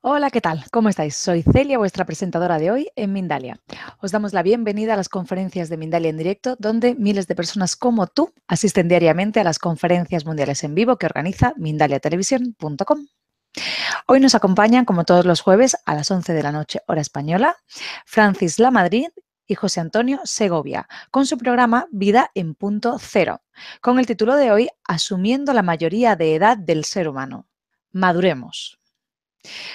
Hola, ¿qué tal? ¿Cómo estáis? Soy Celia, vuestra presentadora de hoy en Mindalia. Os damos la bienvenida a las conferencias de Mindalia en directo, donde miles de personas como tú asisten diariamente a las conferencias mundiales en vivo que organiza mindaliatelevisión.com. Hoy nos acompañan, como todos los jueves, a las 11 de la noche, hora española, Francis Lamadrid y José Antonio Segovia, con su programa Vida en Punto Cero, con el título de hoy Asumiendo la mayoría de edad del ser humano. Maduremos.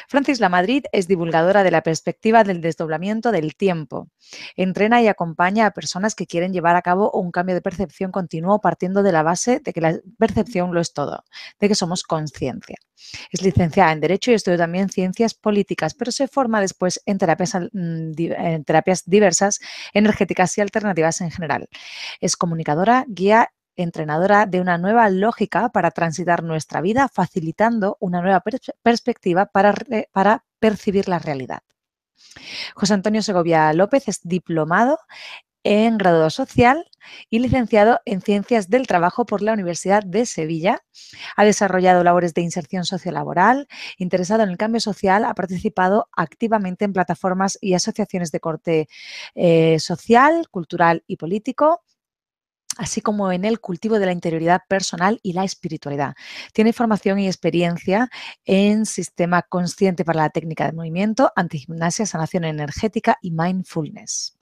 Francis Lamadrid es divulgadora de la perspectiva del desdoblamiento del tiempo. Entrena y acompaña a personas que quieren llevar a cabo un cambio de percepción continuo partiendo de la base de que la percepción lo es todo, de que somos conciencia. Es licenciada en Derecho y estudió también Ciencias Políticas, pero se forma después en terapias diversas, energéticas y alternativas en general. Es comunicadora, guía, entrenadora de una nueva lógica para transitar nuestra vida, facilitando una nueva perspectiva para percibir la realidad. José Antonio Segovia López es diplomado en graduado social y licenciado en Ciencias del Trabajo por la Universidad de Sevilla. Ha desarrollado labores de inserción sociolaboral, interesado en el cambio social, ha participado activamente en plataformas y asociaciones de corte social, cultural y político, así como en el cultivo de la interioridad personal y la espiritualidad. Tiene formación y experiencia en sistema consciente para la técnica de movimiento, antigimnasia, sanación energética y mindfulness.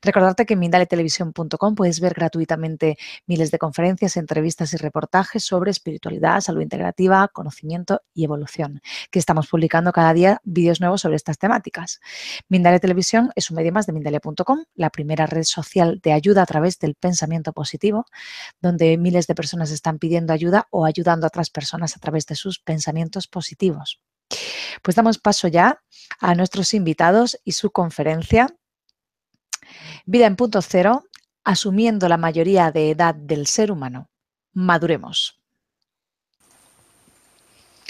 Recordarte que en mindaletelevisión.com puedes ver gratuitamente miles de conferencias, entrevistas y reportajes sobre espiritualidad, salud integrativa, conocimiento y evolución, que estamos publicando cada día vídeos nuevos sobre estas temáticas. Mindalia Televisión es un medio más de Mindalia.com, la primera red social de ayuda a través del pensamiento positivo, donde miles de personas están pidiendo ayuda o ayudando a otras personas a través de sus pensamientos positivos. Pues damos paso ya a nuestros invitados y su conferencia Vida en Punto Cero, asumiendo la mayoría de edad del ser humano. Maduremos.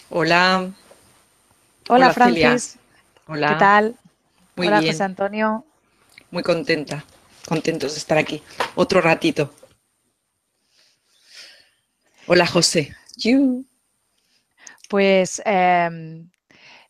Hola, Hola, hola Celia, Francis. ¿Qué hola, tal? muy Hola, José bien, Antonio. muy contenta, contentos de estar aquí, otro ratito. Hola José. Pues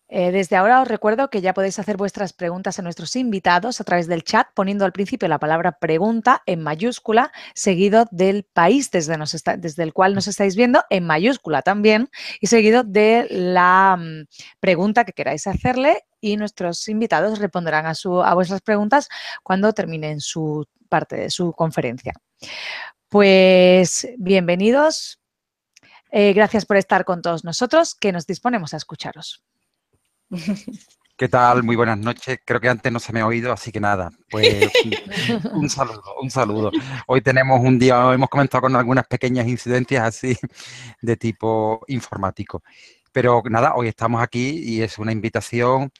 desde ahora os recuerdo que ya podéis hacer vuestras preguntas a nuestros invitados a través del chat, poniendo al principio la palabra pregunta en mayúscula, seguido del país desde el cual nos estáis viendo, en mayúscula también, y seguido de la pregunta que queráis hacerle, y nuestros invitados responderán a vuestras preguntas cuando terminen su parte de su conferencia. Pues bienvenidos. Gracias por estar con todos nosotros, que nos disponemos a escucharos. ¿Qué tal? Muy buenas noches. Creo que antes no se me ha oído, así que nada, pues un saludo, un saludo. Hoy tenemos un día, hemos comenzado con algunas pequeñas incidencias así de tipo informático. Pero nada, hoy estamos aquí y es una invitación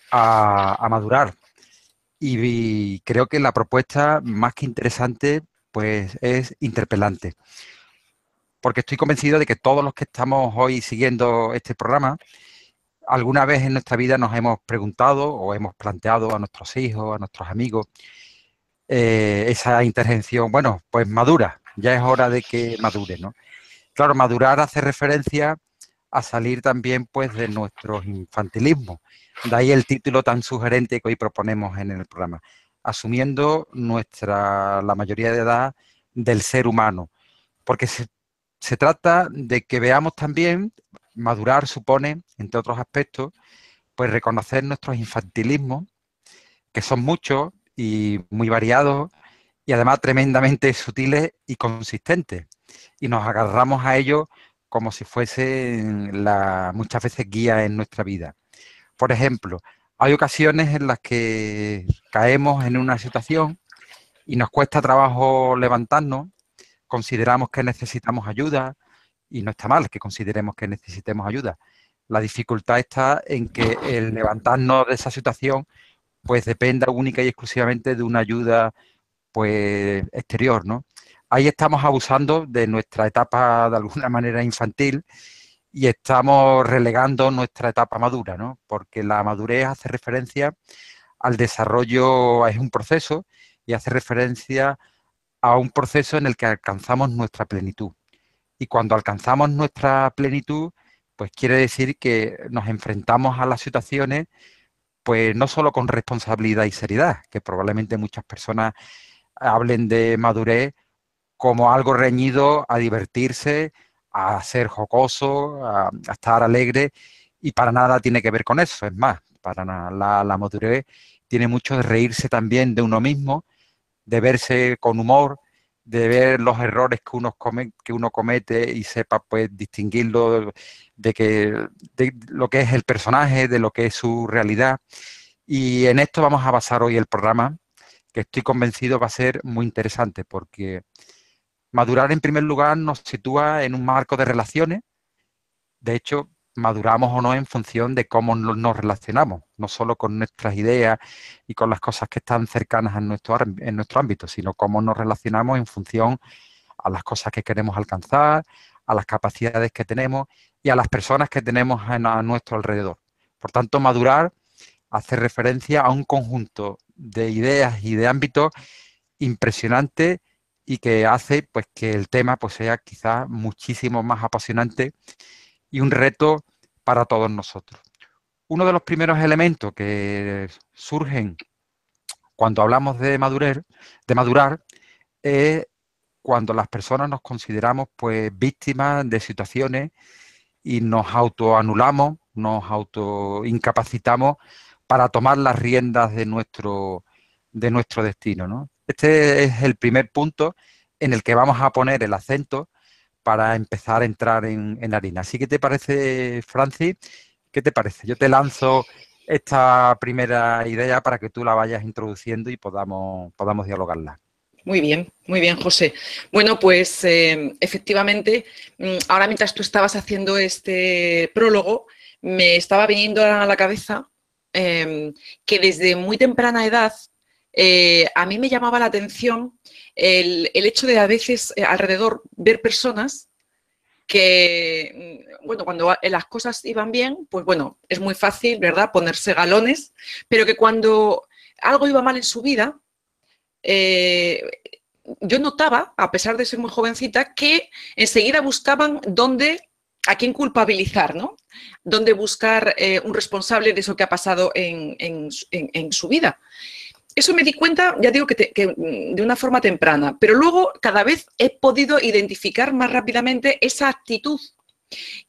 a madurar. Y creo que la propuesta, más que interesante, pues es interpelante. Porque estoy convencido de que todos los que estamos hoy siguiendo este programa, alguna vez en nuestra vida nos hemos preguntado o hemos planteado a nuestros hijos, a nuestros amigos, esa intervención, bueno, pues madura, ya es hora de que madure, ¿no? Claro, madurar hace referencia a salir también pues de nuestro infantilismo. De ahí el título tan sugerente que hoy proponemos en el programa, asumiendo la mayoría de edad del ser humano, porque se trata de que veamos también, madurar supone, entre otros aspectos, pues reconocer nuestros infantilismos, que son muchos y muy variados, y además tremendamente sutiles y consistentes. Y nos agarramos a ellos como si fuesen muchas veces guía en nuestra vida. Por ejemplo, hay ocasiones en las que caemos en una situación y nos cuesta trabajo levantarnos, consideramos que necesitamos ayuda, y no está mal que consideremos que necesitemos ayuda. La dificultad está en que el levantarnos de esa situación pues dependa única y exclusivamente de una ayuda pues exterior, ¿no? Ahí estamos abusando de nuestra etapa de alguna manera infantil y estamos relegando nuestra etapa madura, ¿no? Porque la madurez hace referencia al desarrollo, es un proceso y hace referencia a un proceso en el que alcanzamos nuestra plenitud. Y cuando alcanzamos nuestra plenitud, pues quiere decir que nos enfrentamos a las situaciones pues no solo con responsabilidad y seriedad, que probablemente muchas personas hablen de madurez como algo reñido a divertirse, a ser jocoso, a estar alegre, y para nada tiene que ver con eso. Es más, para nada, la madurez tiene mucho de reírse también de uno mismo, de verse con humor, de ver los errores que uno comete y sepa pues distinguirlo de lo que es el personaje, de lo que es su realidad. Y en esto vamos a basar hoy el programa, que estoy convencido va a ser muy interesante, porque madurar en primer lugar nos sitúa en un marco de relaciones. De hecho, maduramos o no en función de cómo nos relacionamos, no solo con nuestras ideas y con las cosas que están cercanas en nuestro ámbito, sino cómo nos relacionamos en función a las cosas que queremos alcanzar, a las capacidades que tenemos y a las personas que tenemos a nuestro alrededor. Por tanto, madurar hace referencia a un conjunto de ideas y de ámbitos impresionante y que hace pues que el tema pues sea quizás muchísimo más apasionante y un reto para todos nosotros. Uno de los primeros elementos que surgen cuando hablamos de madurar, es cuando las personas nos consideramos pues víctimas de situaciones y nos autoanulamos, nos autoincapacitamos para tomar las riendas de nuestro destino, ¿no? Este es el primer punto en el que vamos a poner el acento para empezar a entrar en harina. Así que, ¿te parece, Francis? ¿Qué te parece? Yo te lanzo esta primera idea para que tú la vayas introduciendo y podamos dialogarla. Muy bien, José. Bueno, pues efectivamente, ahora mientras tú estabas haciendo este prólogo, me estaba viniendo a la cabeza que desde muy temprana edad a mí me llamaba la atención el hecho de a veces alrededor ver personas que, bueno, cuando las cosas iban bien, pues bueno, es muy fácil, ¿verdad?, ponerse galones, pero que cuando algo iba mal en su vida, eh, yo notaba, a pesar de ser muy jovencita, que enseguida buscaban a quién culpabilizar, ¿no? Dónde buscar un responsable de eso que ha pasado en su vida. Eso me di cuenta, ya digo, que de una forma temprana, pero luego cada vez he podido identificar más rápidamente esa actitud,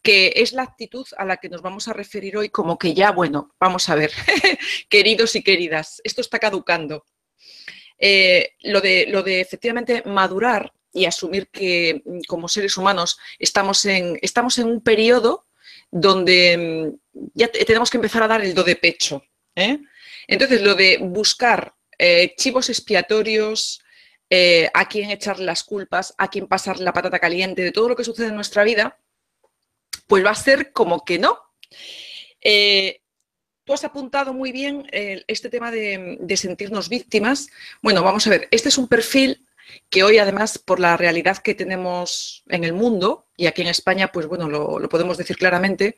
que es la actitud a la que nos vamos a referir hoy, como que ya, bueno, vamos a ver, queridos y queridas, esto está caducando. Lo de efectivamente madurar y asumir que como seres humanos estamos en un periodo donde ya tenemos que empezar a dar el do de pecho, ¿eh? Entonces, lo de buscar chivos expiatorios, a quién echar las culpas, a quién pasar la patata caliente de todo lo que sucede en nuestra vida, pues va a ser como que no. Tú has apuntado muy bien este tema de sentirnos víctimas. Bueno, vamos a ver, este es un perfil que hoy, además, por la realidad que tenemos en el mundo, y aquí en España, pues bueno, lo podemos decir claramente,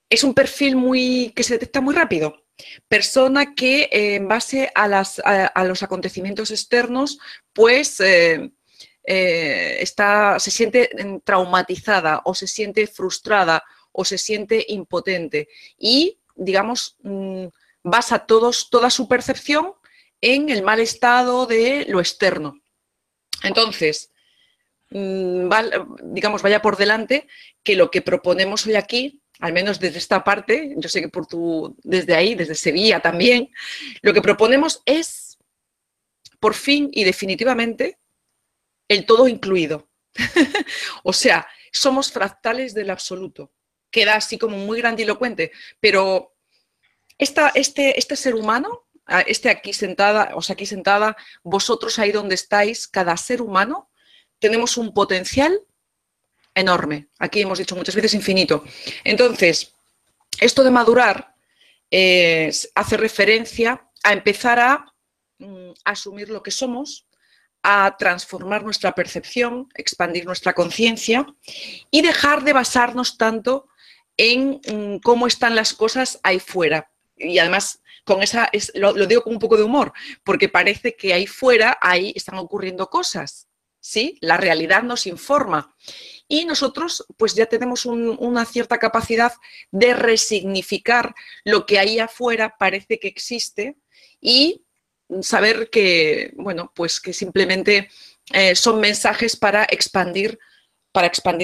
es un perfil que se detecta muy rápido. Persona que en base a los acontecimientos externos, pues se siente traumatizada o se siente frustrada o se siente impotente y, digamos, basa toda su percepción en el mal estado de lo externo. Entonces, digamos, vaya por delante que lo que proponemos hoy aquí, al menos desde esta parte, yo sé que desde ahí, desde Sevilla también, lo que proponemos es, por fin y definitivamente, el todo incluido. O sea, somos fractales del absoluto. Queda así como muy grandilocuente, pero este ser humano, aquí sentada, vosotros ahí donde estáis, cada ser humano, tenemos un potencial enorme. Aquí hemos dicho muchas veces infinito. Entonces, esto de madurar hace referencia a empezar a asumir lo que somos, a transformar nuestra percepción, expandir nuestra conciencia y dejar de basarnos tanto en cómo están las cosas ahí fuera. Y además, lo digo con un poco de humor, porque parece que ahí fuera, ahí están ocurriendo cosas, ¿sí? La realidad nos informa. Y nosotros pues ya tenemos una cierta capacidad de resignificar lo que ahí afuera parece que existe y saber que, bueno, pues que simplemente son mensajes para expandir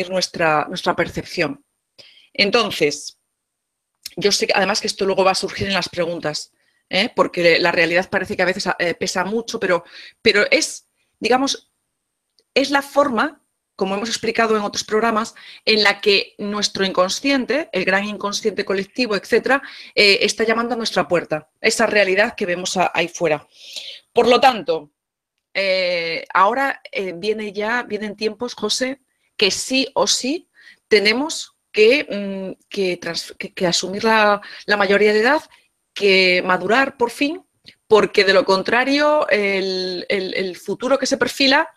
nuestra percepción. Entonces, yo sé además que esto luego va a surgir en las preguntas, porque la realidad parece que a veces pesa mucho, pero es, digamos, es la forma, como hemos explicado en otros programas, en la que nuestro inconsciente, el gran inconsciente colectivo, etcétera, está llamando a nuestra puerta, esa realidad que vemos ahí fuera. Por lo tanto, ahora vienen tiempos, José, que sí o sí tenemos que asumir la mayoría de edad, que madurar por fin, porque de lo contrario el futuro que se perfila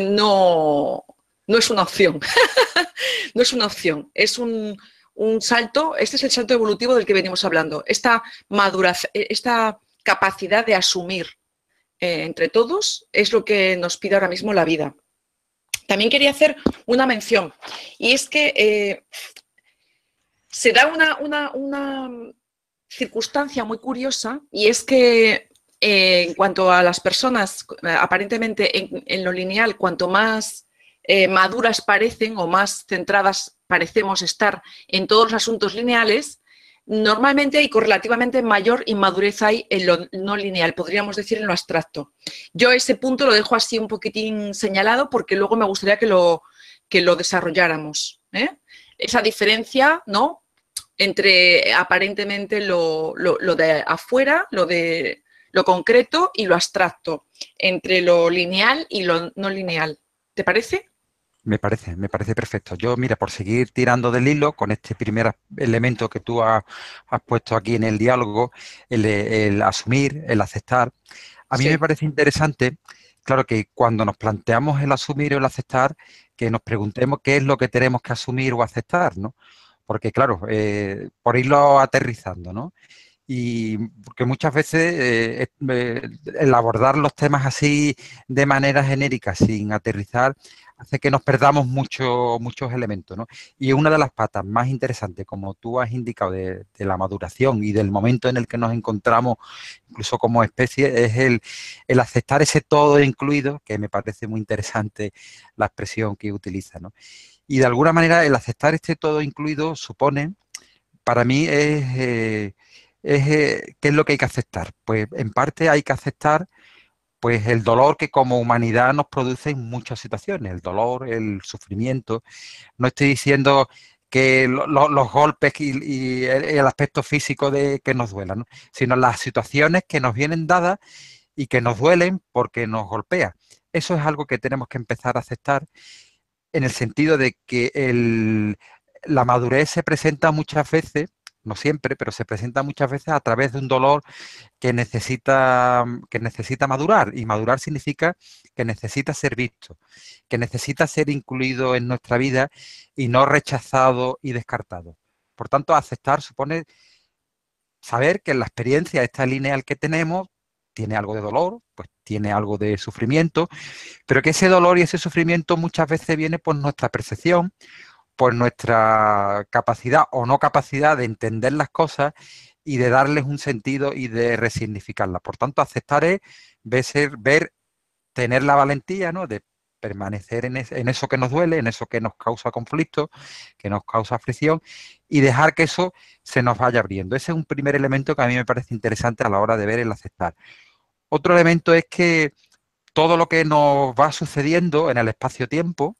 no es una opción. No es una opción, es un salto, este es el salto evolutivo del que venimos hablando, esta maduración, esta capacidad de asumir entre todos es lo que nos pide ahora mismo la vida. También quería hacer una mención, y es que se da una circunstancia muy curiosa, y es que en cuanto a las personas, aparentemente en lo lineal, cuanto más maduras parecen o más centradas parecemos estar en todos los asuntos lineales, normalmente y correlativamente mayor inmadurez hay en lo no lineal, podríamos decir en lo abstracto. Yo ese punto lo dejo así un poquitín señalado porque luego me gustaría que lo desarrolláramos. Esa diferencia, ¿no?, entre aparentemente lo de afuera, lo concreto y lo abstracto, entre lo lineal y lo no lineal. ¿Te parece? Me parece perfecto. Yo, mira, por seguir tirando del hilo con este primer elemento que tú has puesto aquí en el diálogo, el asumir, el aceptar, a mí me parece interesante, claro, que cuando nos planteamos el asumir o el aceptar, que nos preguntemos qué es lo que tenemos que asumir o aceptar, ¿no? Porque, claro, por irlo aterrizando, ¿no? Y porque muchas veces el abordar los temas así de manera genérica, sin aterrizar, hace que nos perdamos muchos elementos, ¿no? Y una de las patas más interesantes, como tú has indicado, de la maduración y del momento en el que nos encontramos, incluso como especie, es el aceptar ese todo incluido, que me parece muy interesante la expresión que utiliza, ¿no? Y de alguna manera el aceptar este todo incluido supone, para mí, ¿qué es lo que hay que aceptar? Pues en parte hay que aceptar pues el dolor que como humanidad nos produce en muchas situaciones, el dolor, el sufrimiento. No estoy diciendo que los golpes y el aspecto físico de que nos duelan, ¿no?, sino las situaciones que nos vienen dadas y que nos duelen porque nos golpea. Eso es algo que tenemos que empezar a aceptar, en el sentido de que la madurez se presenta muchas veces, no siempre, pero se presenta muchas veces a través de un dolor que necesita madurar, y madurar significa que necesita ser visto, que necesita ser incluido en nuestra vida y no rechazado y descartado. Por tanto, aceptar supone saber que la experiencia esta lineal que tenemos tiene algo de dolor, pues tiene algo de sufrimiento, pero que ese dolor y ese sufrimiento muchas veces viene por nuestra percepción, por nuestra capacidad o no capacidad de entender las cosas y de darles un sentido y de resignificarlas. Por tanto, aceptar es tener la valentía, ¿no?, de permanecer en eso que nos duele, en eso que nos causa conflicto, que nos causa fricción, y dejar que eso se nos vaya abriendo. Ese es un primer elemento que a mí me parece interesante a la hora de ver el aceptar. Otro elemento es que todo lo que nos va sucediendo en el espacio-tiempo,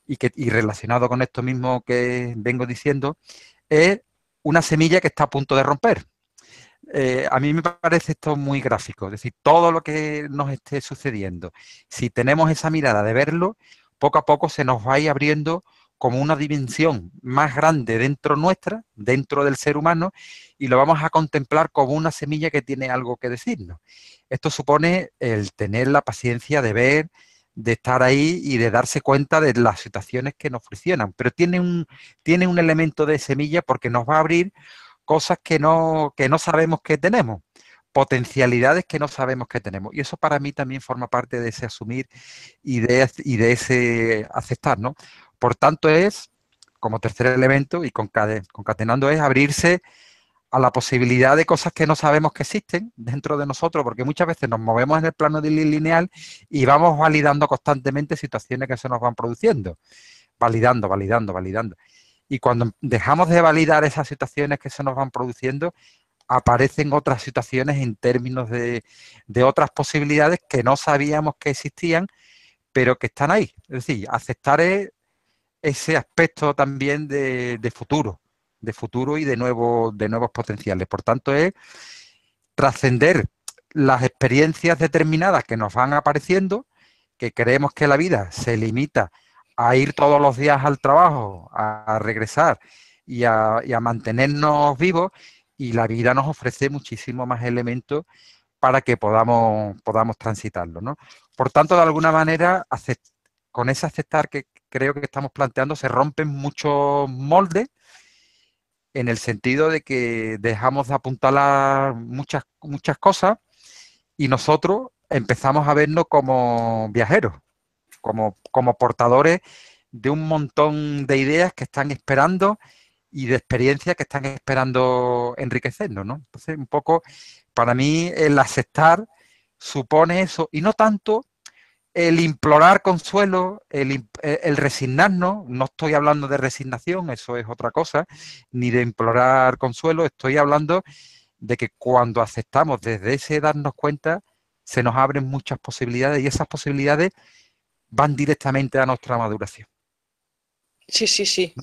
y relacionado con esto mismo que vengo diciendo, es una semilla que está a punto de romper. A mí me parece esto muy gráfico, es decir, todo lo que nos esté sucediendo, si tenemos esa mirada de verlo, poco a poco se nos va a ir abriendo como una dimensión más grande dentro nuestra, dentro del ser humano, y lo vamos a contemplar como una semilla que tiene algo que decirnos. Esto supone el tener la paciencia de ver, de estar ahí y de darse cuenta de las situaciones que nos friccionan, pero tiene un elemento de semilla porque nos va a abrir cosas que no sabemos que tenemos. potencialidades que no sabemos que tenemos. Y eso para mí también forma parte de ese asumir y de ese aceptar, ¿no? Por tanto es, como tercer elemento y concatenando, es abrirse a la posibilidad de cosas que no sabemos que existen dentro de nosotros, porque muchas veces nos movemos en el plano lineal y vamos validando constantemente situaciones que se nos van produciendo, validando, validando, validando. Y cuando dejamos de validar esas situaciones que se nos van produciendo, aparecen otras situaciones en términos de otras posibilidades que no sabíamos que existían, pero que están ahí. Es decir, aceptar ese aspecto también de futuro y de nuevos potenciales. Por tanto, es trascender las experiencias determinadas que nos van apareciendo, que creemos que la vida se limita a ir todos los días al trabajo, a regresar y a mantenernos vivos, y la vida nos ofrece muchísimo más elementos para que podamos transitarlo, ¿no? Por tanto, de alguna manera, con ese aceptar que creo que estamos planteando, se rompen muchos moldes, en el sentido de que dejamos de apuntalar muchas cosas y nosotros empezamos a vernos como viajeros, como portadores de un montón de ideas que están esperando y de experiencias que están esperando enriquecernos, ¿no? Entonces, un poco, para mí, el aceptar supone eso, y no tanto el implorar consuelo, el resignarnos. No estoy hablando de resignación, eso es otra cosa, ni de implorar consuelo. Estoy hablando de que cuando aceptamos desde ese darnos cuenta, se nos abren muchas posibilidades, y esas posibilidades van directamente a nuestra maduración. Sí, sí, sí,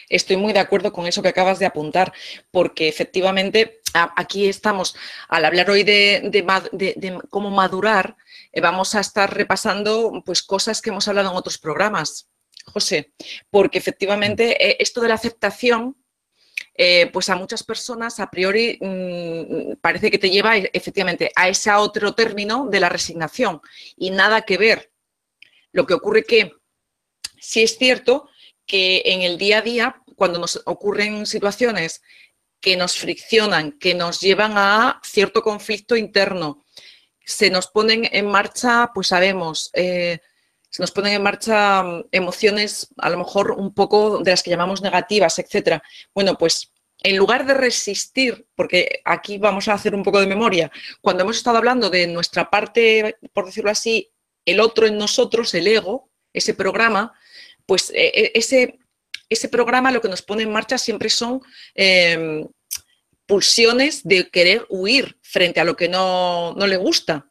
estoy muy de acuerdo con eso que acabas de apuntar, porque efectivamente aquí estamos, al hablar hoy de cómo madurar, vamos a estar repasando pues cosas que hemos hablado en otros programas, José, porque efectivamente esto de la aceptación, pues a muchas personas a priori parece que te lleva efectivamente a ese otro término de la resignación, y nada que ver. Lo que ocurre que sí es cierto que en el día a día, cuando nos ocurren situaciones que nos friccionan, que nos llevan a cierto conflicto interno, se nos ponen en marcha, pues sabemos, se nos ponen en marcha emociones a lo mejor un poco de las que llamamos negativas, etcétera. Bueno, pues en lugar de resistir, porque aquí vamos a hacer un poco de memoria, cuando hemos estado hablando de nuestra parte, por decirlo así, el otro en nosotros, el ego, ese programa, pues ese programa lo que nos pone en marcha siempre son pulsiones de querer huir frente a lo que no le gusta.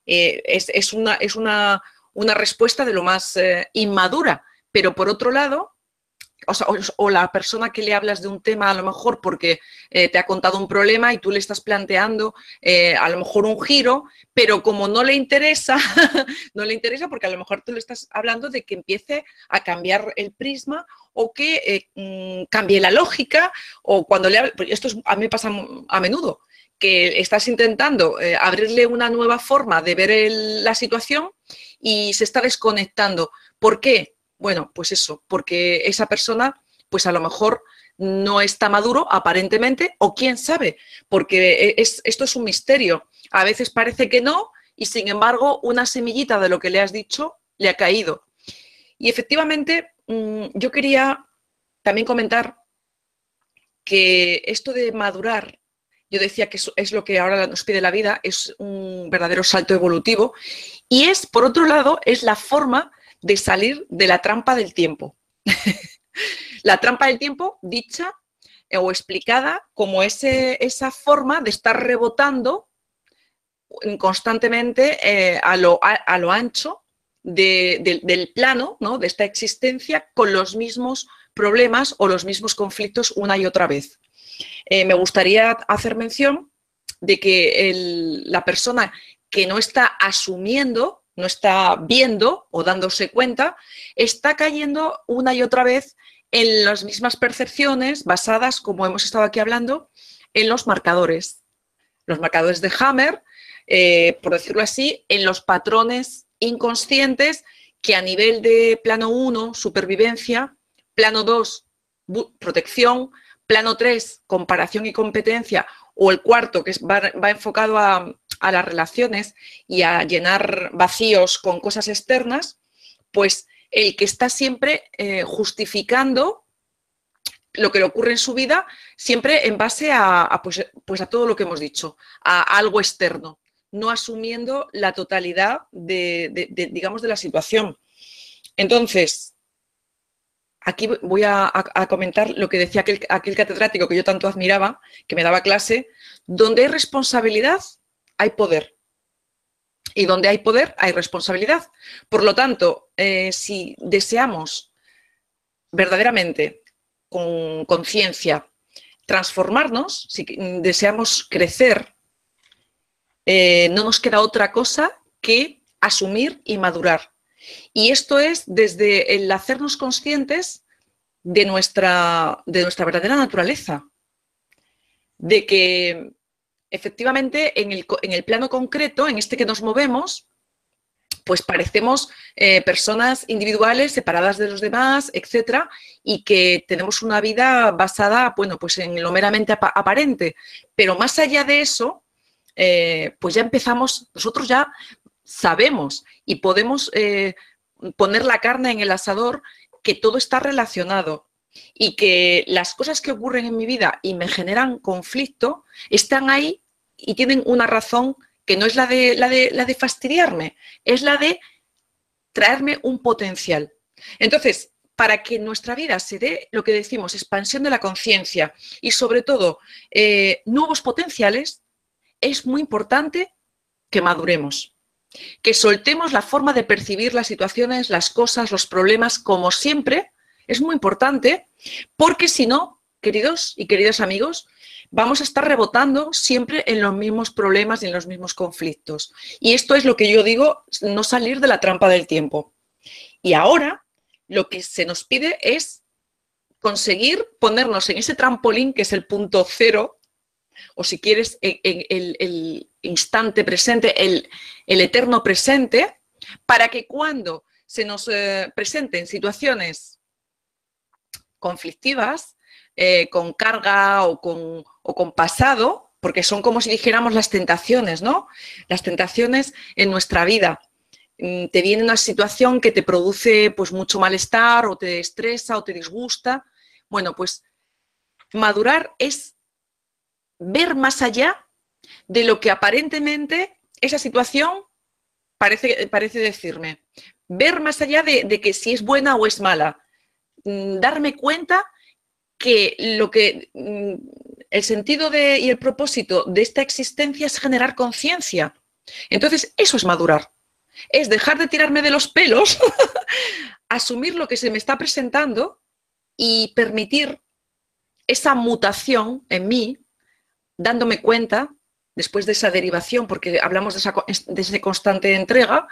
Es una respuesta de lo más inmadura, pero por otro lado, o la persona que le hablas de un tema a lo mejor porque te ha contado un problema y tú le estás planteando a lo mejor un giro, pero como no le interesa, no le interesa porque a lo mejor tú le estás hablando de que empiece a cambiar el prisma o que cambie la lógica, o cuando le hablas, esto a mí me pasa a menudo, que estás intentando abrirle una nueva forma de ver la situación y se está desconectando. ¿Por qué? Bueno, pues eso, porque esa persona, pues a lo mejor no está maduro aparentemente, o quién sabe, porque esto es un misterio. A veces parece que no, y sin embargo una semillita de lo que le has dicho le ha caído. Y efectivamente, yo quería también comentar que esto de madurar, yo decía que es lo que ahora nos pide la vida, es un verdadero salto evolutivo, y es, por otro lado, es la forma de salir de la trampa del tiempo. La trampa del tiempo dicha o explicada como esa forma de estar rebotando constantemente a lo ancho del plano, ¿no?, de esta existencia, con los mismos problemas o los mismos conflictos una y otra vez. Me gustaría hacer mención de que la persona que no está asumiendo, no está viendo o dándose cuenta, está cayendo una y otra vez en las mismas percepciones basadas, como hemos estado aquí hablando, en los marcadores. Los marcadores de Hammer, por decirlo así, en los patrones inconscientes que a nivel de plano 1, supervivencia, plano 2, protección, plano 3, comparación y competencia, o el cuarto, que va enfocado a las relaciones y a llenar vacíos con cosas externas, pues el que está siempre justificando lo que le ocurre en su vida, siempre en base pues a todo lo que hemos dicho, a algo externo, no asumiendo la totalidad digamos, de la situación. Entonces, aquí voy a comentar lo que decía aquel catedrático que yo tanto admiraba, que me daba clase: donde hay responsabilidad, hay poder. Y donde hay poder, hay responsabilidad. Por lo tanto, si deseamos verdaderamente, con conciencia, transformarnos, si deseamos crecer, no nos queda otra cosa que asumir y madurar. Y esto es desde el hacernos conscientes de nuestra verdadera naturaleza, de que efectivamente en el plano concreto, en este que nos movemos, pues parecemos personas individuales, separadas de los demás, etcétera, y que tenemos una vida basada, bueno, pues en lo meramente aparente. Pero más allá de eso, pues ya empezamos, nosotros ya sabemos y podemos poner la carne en el asador, que todo está relacionado y que las cosas que ocurren en mi vida y me generan conflicto están ahí y tienen una razón, que no es la de fastidiarme, es la de traerme un potencial. Entonces, para que en nuestra vida se dé lo que decimos, expansión de la conciencia y sobre todo nuevos potenciales, es muy importante que maduremos, que soltemos la forma de percibir las situaciones, las cosas, los problemas, como siempre. Es muy importante, porque si no, queridos y queridas amigos, vamos a estar rebotando siempre en los mismos problemas y en los mismos conflictos. Y esto es lo que yo digo, no salir de la trampa del tiempo. Y ahora lo que se nos pide es conseguir ponernos en ese trampolín, que es el punto cero, o si quieres, el instante presente, el eterno presente, para que cuando se nos presenten situaciones conflictivas, con carga o con pasado, porque son como si dijéramos las tentaciones, ¿no? Las tentaciones en nuestra vida. Te viene una situación que te produce pues mucho malestar, o te estresa, o te disgusta. Bueno, pues madurar es ver más allá de lo que aparentemente esa situación parece decirme. Ver más allá de que si es buena o es mala. Darme cuenta que el sentido y el propósito de esta existencia es generar conciencia. Entonces, eso es madurar. Es dejar de tirarme de los pelos, asumir lo que se me está presentando y permitir esa mutación en mí, dándome cuenta, después de esa derivación, porque hablamos de esa constante entrega,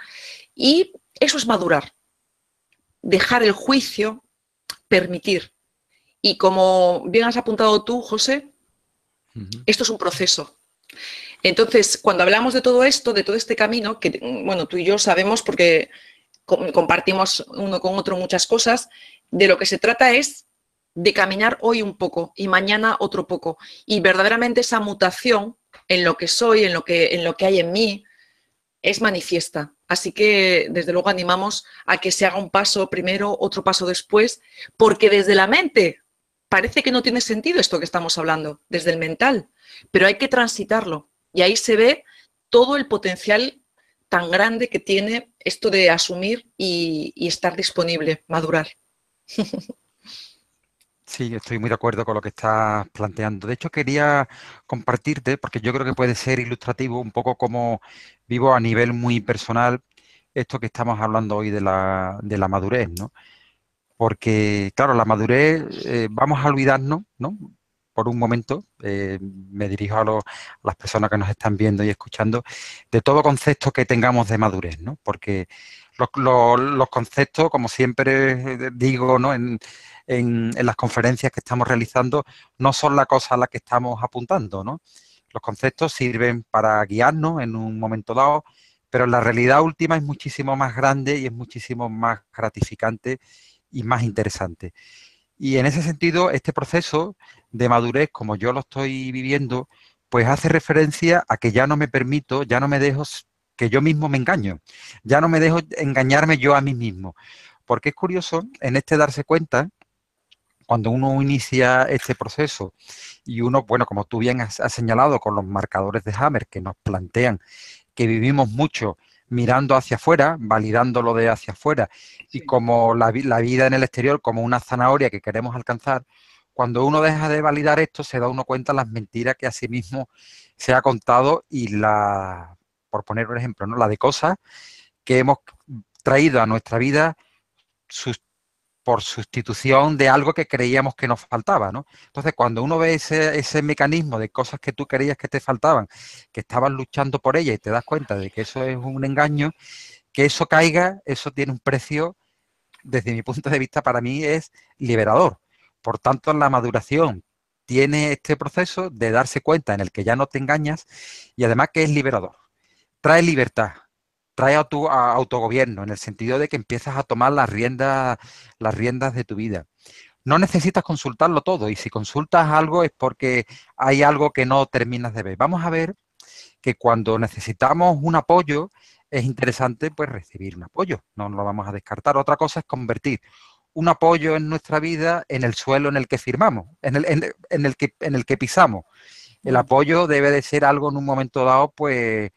y eso es madurar. Dejar el juicio, permitir. Y como bien has apuntado tú, José, esto es un proceso. Entonces, cuando hablamos de todo esto, de todo este camino, que bueno, tú y yo sabemos, porque compartimos uno con otro muchas cosas, de lo que se trata es de caminar hoy un poco y mañana otro poco. Y verdaderamente esa mutación en lo que soy, en lo que hay en mí, es manifiesta. Así que, desde luego, animamos a que se haga un paso primero, otro paso después, porque desde la mente parece que no tiene sentido esto que estamos hablando, desde el mental, pero hay que transitarlo. Y ahí se ve todo el potencial tan grande que tiene esto de asumir y estar disponible, madurar. Sí, estoy muy de acuerdo con lo que estás planteando. De hecho, quería compartirte, porque yo creo que puede ser ilustrativo, un poco como vivo a nivel muy personal esto que estamos hablando hoy de la madurez, ¿no? Porque, claro, la madurez, vamos a olvidarnos, ¿no? Por un momento, me dirijo a las personas que nos están viendo y escuchando, de todo concepto que tengamos de madurez, ¿no? Porque los conceptos, como siempre digo, ¿no? En las conferencias que estamos realizando, no son la cosa a la que estamos apuntando, ¿no? Los conceptos sirven para guiarnos en un momento dado, pero la realidad última es muchísimo más grande y es muchísimo más gratificante y más interesante. Y en ese sentido, este proceso de madurez, como yo lo estoy viviendo, pues hace referencia a que ya no me permito, ya no me dejo que yo mismo me engaño, ya no me dejo engañarme yo a mí mismo. Porque es curioso en este darse cuenta, cuando uno inicia este proceso y uno, bueno, como tú bien has señalado con los marcadores de Hammer que nos plantean que vivimos mucho mirando hacia afuera, validando lo de hacia afuera, y como la vida en el exterior como una zanahoria que queremos alcanzar, cuando uno deja de validar esto, se da uno cuenta las mentiras que a sí mismo se ha contado y por poner un ejemplo, ¿no? La de cosas que hemos traído a nuestra vida por sustitución de algo que creíamos que nos faltaba, ¿no? Entonces, cuando uno ve ese mecanismo de cosas que tú creías que te faltaban, que estabas luchando por ellas y te das cuenta de que eso es un engaño, que eso caiga, eso tiene un precio, desde mi punto de vista, para mí es liberador. Por tanto, la maduración tiene este proceso de darse cuenta en el que ya no te engañas y además que es liberador. Trae libertad, trae autogobierno, en el sentido de que empiezas a tomar las riendas de tu vida. No necesitas consultarlo todo, y si consultas algo es porque hay algo que no terminas de ver. Vamos a ver que cuando necesitamos un apoyo, es interesante pues recibir un apoyo, no lo vamos a descartar. Otra cosa es convertir un apoyo en nuestra vida en el suelo en el que firmamos, en el que pisamos. El apoyo debe de ser algo en un momento dado, pues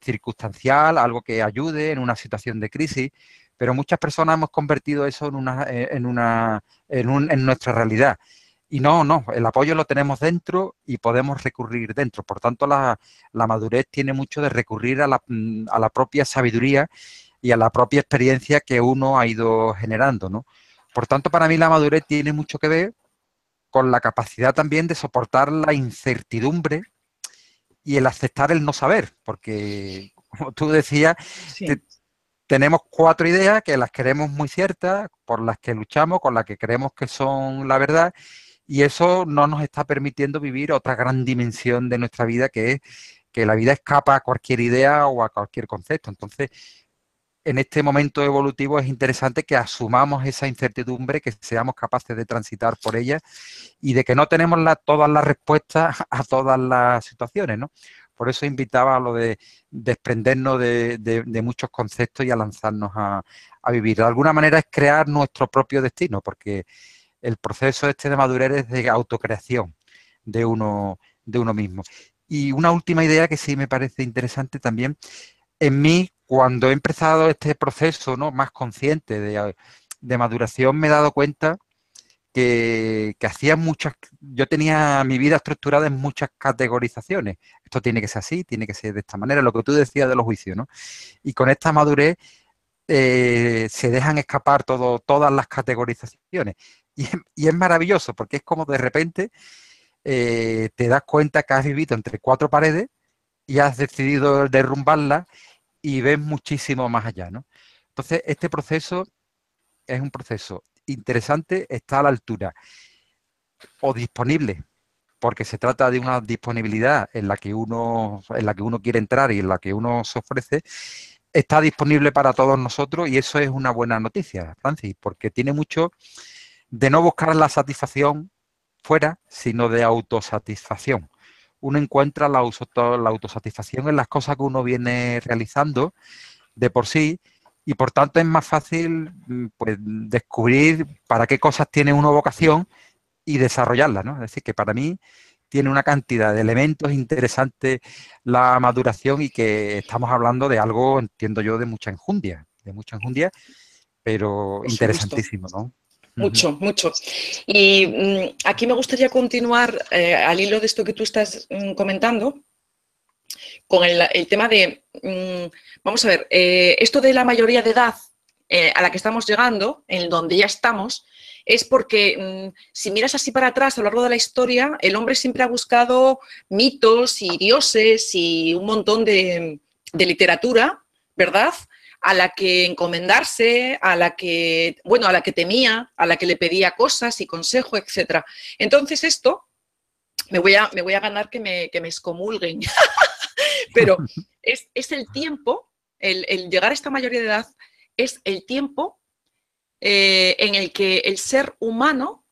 circunstancial, algo que ayude en una situación de crisis, pero muchas personas hemos convertido eso en nuestra realidad. Y no, el apoyo lo tenemos dentro y podemos recurrir dentro. Por tanto, la madurez tiene mucho de recurrir a la propia sabiduría y a la propia experiencia que uno ha ido generando, ¿no? Por tanto, para mí la madurez tiene mucho que ver con la capacidad también de soportar la incertidumbre y el aceptar el no saber, porque, como tú decías, tenemos 4 ideas que las queremos muy ciertas, por las que luchamos, con las que creemos que son la verdad, y eso no nos está permitiendo vivir otra gran dimensión de nuestra vida, que es que la vida escapa a cualquier idea o a cualquier concepto. Entonces, en este momento evolutivo es interesante que asumamos esa incertidumbre, que seamos capaces de transitar por ella y de que no tenemos todas las respuestas a todas las situaciones, ¿no? Por eso invitaba a lo de desprendernos de muchos conceptos y a lanzarnos a vivir. De alguna manera es crear nuestro propio destino, porque el proceso este de madurez es de autocreación de uno mismo. Y una última idea que sí me parece interesante también, en mí, cuando he empezado este proceso, ¿no?, más consciente de maduración, me he dado cuenta que hacía yo tenía mi vida estructurada en muchas categorizaciones. Esto tiene que ser así, tiene que ser de esta manera, lo que tú decías de los juicios, ¿no? Y con esta madurez se dejan escapar todas las categorizaciones. Y es maravilloso, porque es como de repente te das cuenta que has vivido entre 4 paredes y has decidido derrumbarlas y ves muchísimo más allá, ¿no? Entonces, este proceso es un proceso interesante, está a la altura o disponible, porque se trata de una disponibilidad en la que uno quiere entrar y en la que uno se ofrece, está disponible para todos nosotros y eso es una buena noticia, Francis, porque tiene mucho de no buscar la satisfacción fuera, sino de autosatisfacción. Uno encuentra la autosatisfacción en las cosas que uno viene realizando de por sí y por tanto es más fácil pues descubrir para qué cosas tiene uno vocación y desarrollarla, ¿no? Es decir, que para mí tiene una cantidad de elementos interesantes la maduración y que estamos hablando de algo, entiendo yo, de mucha enjundia, pero por interesantísimo, ¿no? Mucho, mucho. Y aquí me gustaría continuar al hilo de esto que tú estás comentando, con el tema de, vamos a ver, esto de la mayoría de edad a la que estamos llegando, en donde ya estamos, es porque si miras así para atrás a lo largo de la historia, el hombre siempre ha buscado mitos y dioses y un montón de literatura, ¿verdad?, a la que encomendarse, a la que temía, a la que le pedía cosas y consejo, etc. Entonces esto, me voy a ganar que me excomulguen, pero es el tiempo, el llegar a esta mayoría de edad, es el tiempo en el que el ser humano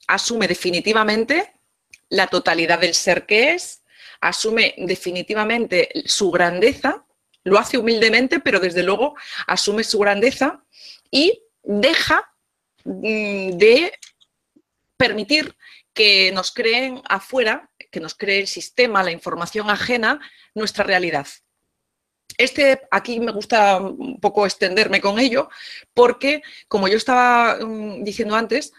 asume definitivamente la totalidad del ser que es, asume definitivamente su grandeza, lo hace humildemente, pero desde luego asume su grandeza y deja de permitir que nos creen afuera, que nos cree el sistema, la información ajena, nuestra realidad. Aquí me gusta un poco extenderme con ello, porque, como yo estaba diciendo antes,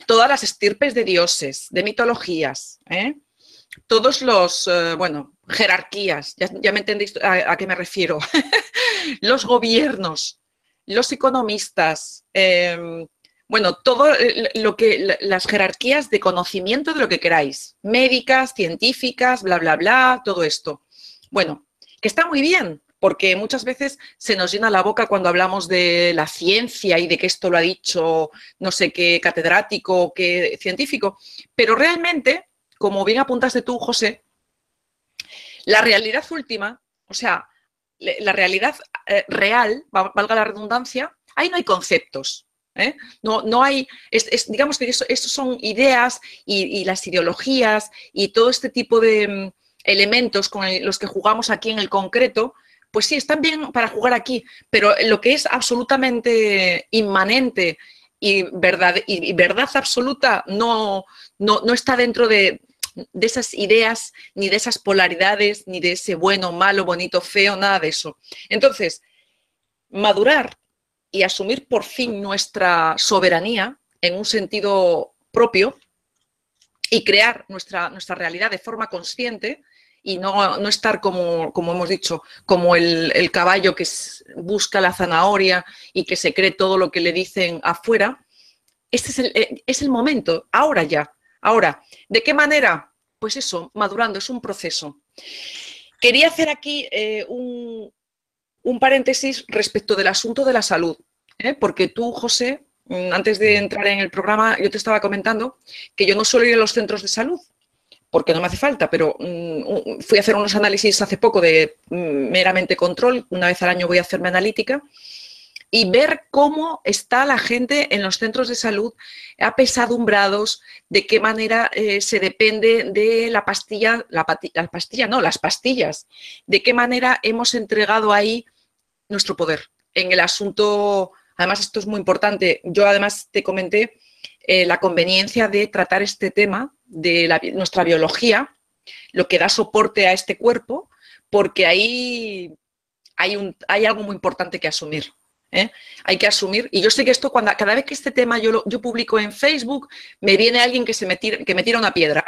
todas las estirpes de dioses, de mitologías, todos los, jerarquías, ya me entendéis a qué me refiero, los gobiernos, los economistas, todo lo que, las jerarquías de conocimiento de lo que queráis, médicas, científicas, bla, bla, bla, todo esto. Bueno, que está muy bien, porque muchas veces se nos llena la boca cuando hablamos de la ciencia y de que esto lo ha dicho no sé qué catedrático, qué científico, pero realmente, como bien apuntaste tú, José, la realidad última, o sea, la realidad real, valga la redundancia, ahí no hay conceptos. No hay, digamos que eso son ideas y las ideologías y todo este tipo de elementos con los que jugamos aquí en el concreto, pues sí, están bien para jugar aquí, pero lo que es absolutamente inmanente y verdad absoluta no está dentro de esas ideas, ni de esas polaridades, ni de ese bueno, malo, bonito, feo, nada de eso. Entonces, madurar y asumir por fin nuestra soberanía en un sentido propio y crear nuestra realidad de forma consciente y no estar como hemos dicho, como el caballo que busca la zanahoria y que se cree todo lo que le dicen afuera. Este es el momento, ahora ya. Ahora, ¿de qué manera? Pues eso, madurando, es un proceso. Quería hacer aquí un paréntesis respecto del asunto de la salud, porque tú, José, antes de entrar en el programa, yo te estaba comentando que yo no suelo ir a los centros de salud, porque no me hace falta, pero fui a hacer unos análisis hace poco de meramente control, una vez al año voy a hacerme analítica, y ver cómo está la gente en los centros de salud apesadumbrados, de qué manera se depende de la pastilla, las pastillas, de qué manera hemos entregado ahí nuestro poder en el asunto. Además, esto es muy importante. Yo además te comenté la conveniencia de tratar este tema de nuestra biología, lo que da soporte a este cuerpo, porque ahí hay algo muy importante que asumir. Hay que asumir, y yo sé que esto, cada vez que este tema yo publico en Facebook, me viene alguien que me tira una piedra.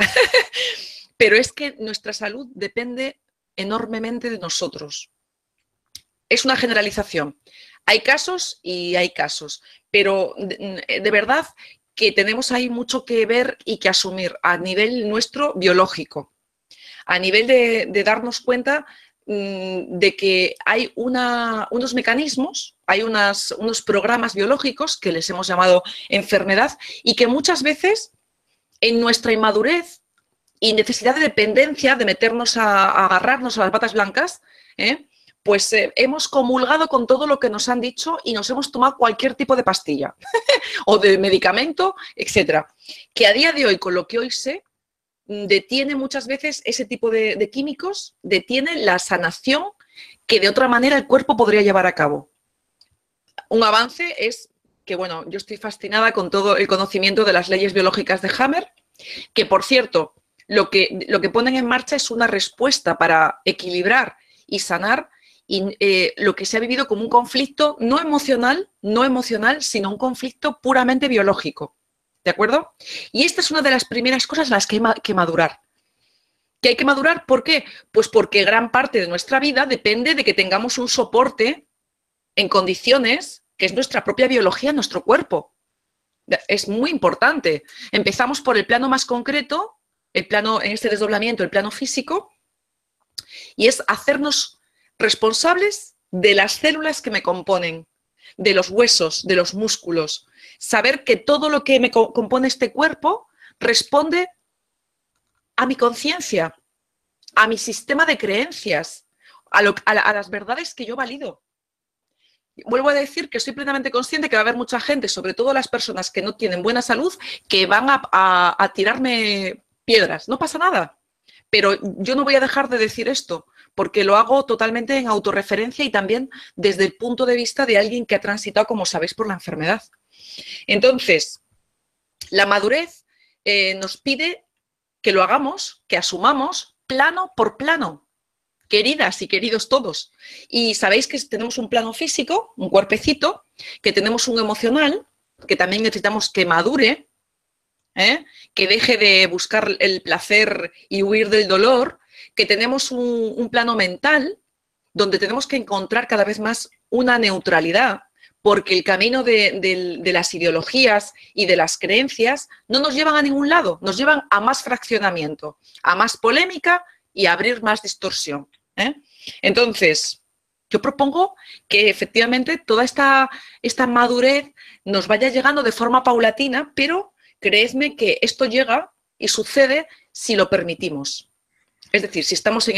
Pero es que nuestra salud depende enormemente de nosotros. Es una generalización. Hay casos y hay casos, pero de verdad que tenemos ahí mucho que ver y que asumir a nivel nuestro biológico, a nivel de darnos cuenta de que hay unos mecanismos, hay unos programas biológicos que les hemos llamado enfermedad y que muchas veces en nuestra inmadurez y necesidad de dependencia, de meternos a agarrarnos a las batas blancas, pues hemos comulgado con todo lo que nos han dicho y nos hemos tomado cualquier tipo de pastilla o de medicamento, etcétera. Que a día de hoy, con lo que hoy sé, detiene muchas veces ese tipo de químicos, detiene la sanación que de otra manera el cuerpo podría llevar a cabo. Un avance es que, bueno, yo estoy fascinada con todo el conocimiento de las leyes biológicas de Hammer, que, por cierto, lo que ponen en marcha es una respuesta para equilibrar y sanar lo que se ha vivido como un conflicto no emocional, sino un conflicto puramente biológico. ¿De acuerdo? Y esta es una de las primeras cosas en las que hay que madurar. ¿Que hay que madurar? ¿Por qué? Pues porque gran parte de nuestra vida depende de que tengamos un soporte en condiciones que es nuestra propia biología, nuestro cuerpo. Es muy importante. Empezamos por el plano más concreto, el plano, en este desdoblamiento, el plano físico, y es hacernos responsables de las células que me componen, de los huesos, de los músculos. Saber que todo lo que me compone este cuerpo responde a mi conciencia, a mi sistema de creencias, a las verdades que yo valido. Vuelvo a decir que estoy plenamente consciente que va a haber mucha gente, sobre todo las personas que no tienen buena salud, que van a tirarme piedras, no pasa nada. Pero yo no voy a dejar de decir esto, porque lo hago totalmente en autorreferencia y también desde el punto de vista de alguien que ha transitado, como sabéis, por la enfermedad. Entonces, la madurez nos pide que lo hagamos, que asumamos plano por plano, queridas y queridos todos. Y sabéis que tenemos un plano físico, un cuerpecito, que tenemos un emocional, que también necesitamos que madure, que deje de buscar el placer y huir del dolor, que tenemos un plano mental donde tenemos que encontrar cada vez más una neutralidad, porque el camino de las ideologías y de las creencias no nos llevan a ningún lado, nos llevan a más fraccionamiento, a más polémica y a abrir más distorsión. Entonces, yo propongo que efectivamente toda esta madurez nos vaya llegando de forma paulatina, pero creedme que esto llega y sucede si lo permitimos. Es decir, si estamos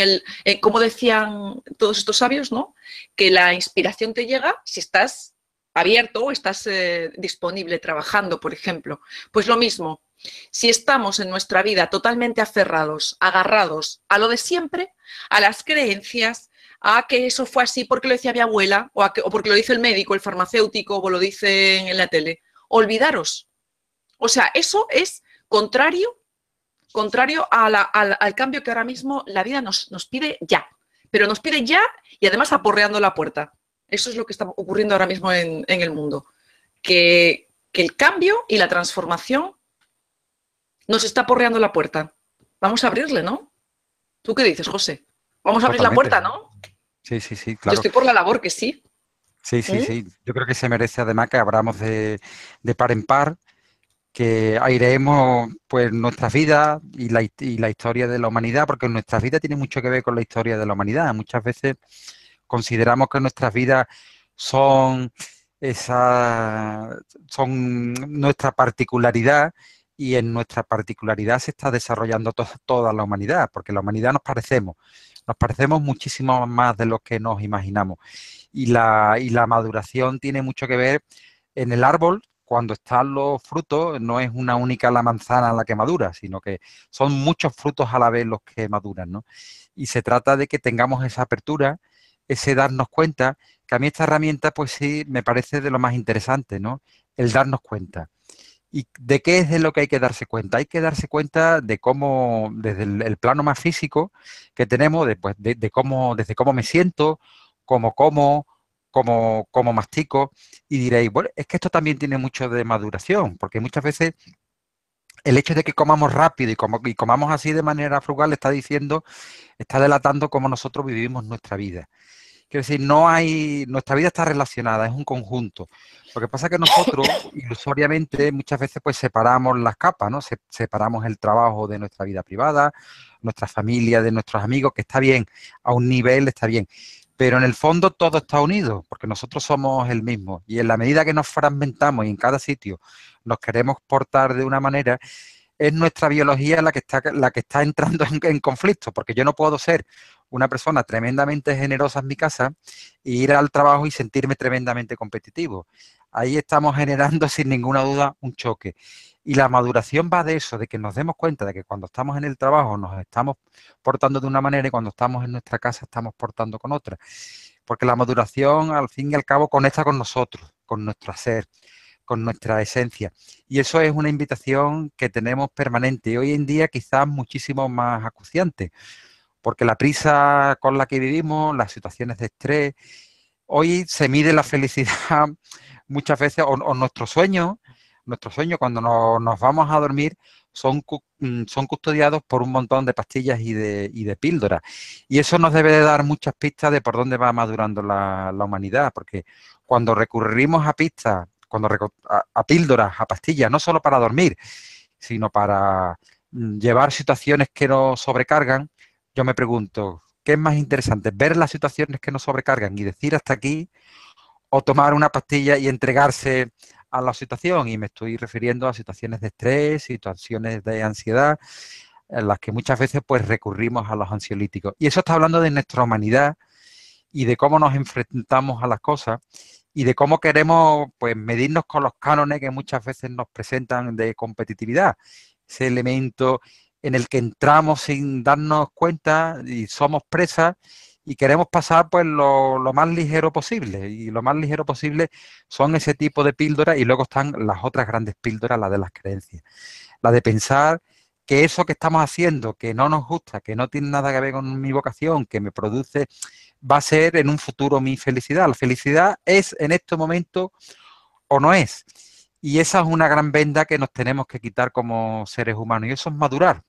como decían todos estos sabios, ¿no? Que la inspiración te llega si estás abierto o estás disponible trabajando, por ejemplo. Pues lo mismo, si estamos en nuestra vida totalmente aferrados, agarrados a lo de siempre, a las creencias, a que eso fue así porque lo decía mi abuela o porque lo dice el médico, el farmacéutico o lo dicen en la tele, olvidaros. O sea, eso es contrario al cambio que ahora mismo la vida nos pide ya, pero nos pide ya y además aporreando la puerta. Eso es lo que está ocurriendo ahora mismo en el mundo, que el cambio y la transformación nos está aporreando la puerta. Vamos a abrirle, ¿no? ¿Tú qué dices, José? Vamos a abrir la puerta, ¿no? Sí, sí, sí, Yo claro. estoy por la labor que sí. Sí, sí, sí. Yo creo que se merece además que abramos de par en par, que aireemos pues nuestras vidas y la historia de la humanidad, porque nuestra vida tiene mucho que ver con la historia de la humanidad. Muchas veces consideramos que nuestras vidas son son nuestra particularidad, y en nuestra particularidad se está desarrollando toda la humanidad, porque la humanidad nos parecemos muchísimo más de lo que nos imaginamos. Y la maduración tiene mucho que ver en el árbol. Cuando están los frutos, no es una única la manzana la que madura, sino que son muchos frutos a la vez los que maduran, ¿no? Y se trata de que tengamos esa apertura, ese darnos cuenta, que a mí esta herramienta pues sí me parece de lo más interesante, ¿no? El darnos cuenta. ¿Y de qué es de lo que hay que darse cuenta? Hay que darse cuenta de cómo, desde el plano más físico que tenemos, desde cómo me siento, cómo mastico, y diréis, bueno, es que esto también tiene mucho de maduración, porque muchas veces el hecho de que comamos rápido y comamos así de manera frugal está delatando cómo nosotros vivimos nuestra vida. Quiero decir, nuestra vida está relacionada, es un conjunto. Lo que pasa es que nosotros, ilusoriamente, muchas veces pues separamos las capas, ¿no? Separamos el trabajo de nuestra vida privada, nuestra familia de nuestros amigos, que está bien, a un nivel está bien. Pero en el fondo todo está unido, porque nosotros somos el mismo. Y en la medida que nos fragmentamos y en cada sitio nos queremos portar de una manera, es nuestra biología la que está entrando en conflicto, porque yo no puedo ser una persona tremendamente generosa en mi casa e ir al trabajo y sentirme tremendamente competitivo. Ahí estamos generando sin ninguna duda un choque. Y la maduración va de eso, de que nos demos cuenta de que cuando estamos en el trabajo nos estamos portando de una manera y cuando estamos en nuestra casa estamos portando con otra. Porque la maduración, al fin y al cabo, conecta con nosotros, con nuestro ser, con nuestra esencia. Y eso es una invitación que tenemos permanente y hoy en día quizás muchísimo más acuciante, porque la prisa con la que vivimos, las situaciones de estrés, hoy se mide la felicidad muchas veces, o nuestros sueños cuando nos vamos a dormir son custodiados por un montón de pastillas y de píldoras. Y eso nos debe de dar muchas pistas de por dónde va madurando la humanidad, porque cuando recurrimos a pistas, a píldoras, a pastillas, no solo para dormir, sino para llevar situaciones que nos sobrecargan, yo me pregunto, ¿qué es más interesante? ¿Ver las situaciones que nos sobrecargan y decir hasta aquí, o tomar una pastilla y entregarse a la situación? Y me estoy refiriendo a situaciones de estrés, situaciones de ansiedad, en las que muchas veces pues recurrimos a los ansiolíticos. Y eso está hablando de nuestra humanidad y de cómo nos enfrentamos a las cosas y de cómo queremos pues medirnos con los cánones que muchas veces nos presentan de competitividad. Ese elemento en el que entramos sin darnos cuenta y somos presas y queremos pasar pues lo más ligero posible. Y lo más ligero posible son ese tipo de píldoras y luego están las otras grandes píldoras, las de las creencias. La de pensar que eso que estamos haciendo, que no nos gusta, que no tiene nada que ver con mi vocación, que me produce, va a ser en un futuro mi felicidad. La felicidad es en este momento o no es. Y esa es una gran venda que nos tenemos que quitar como seres humanos. Y eso es madurar.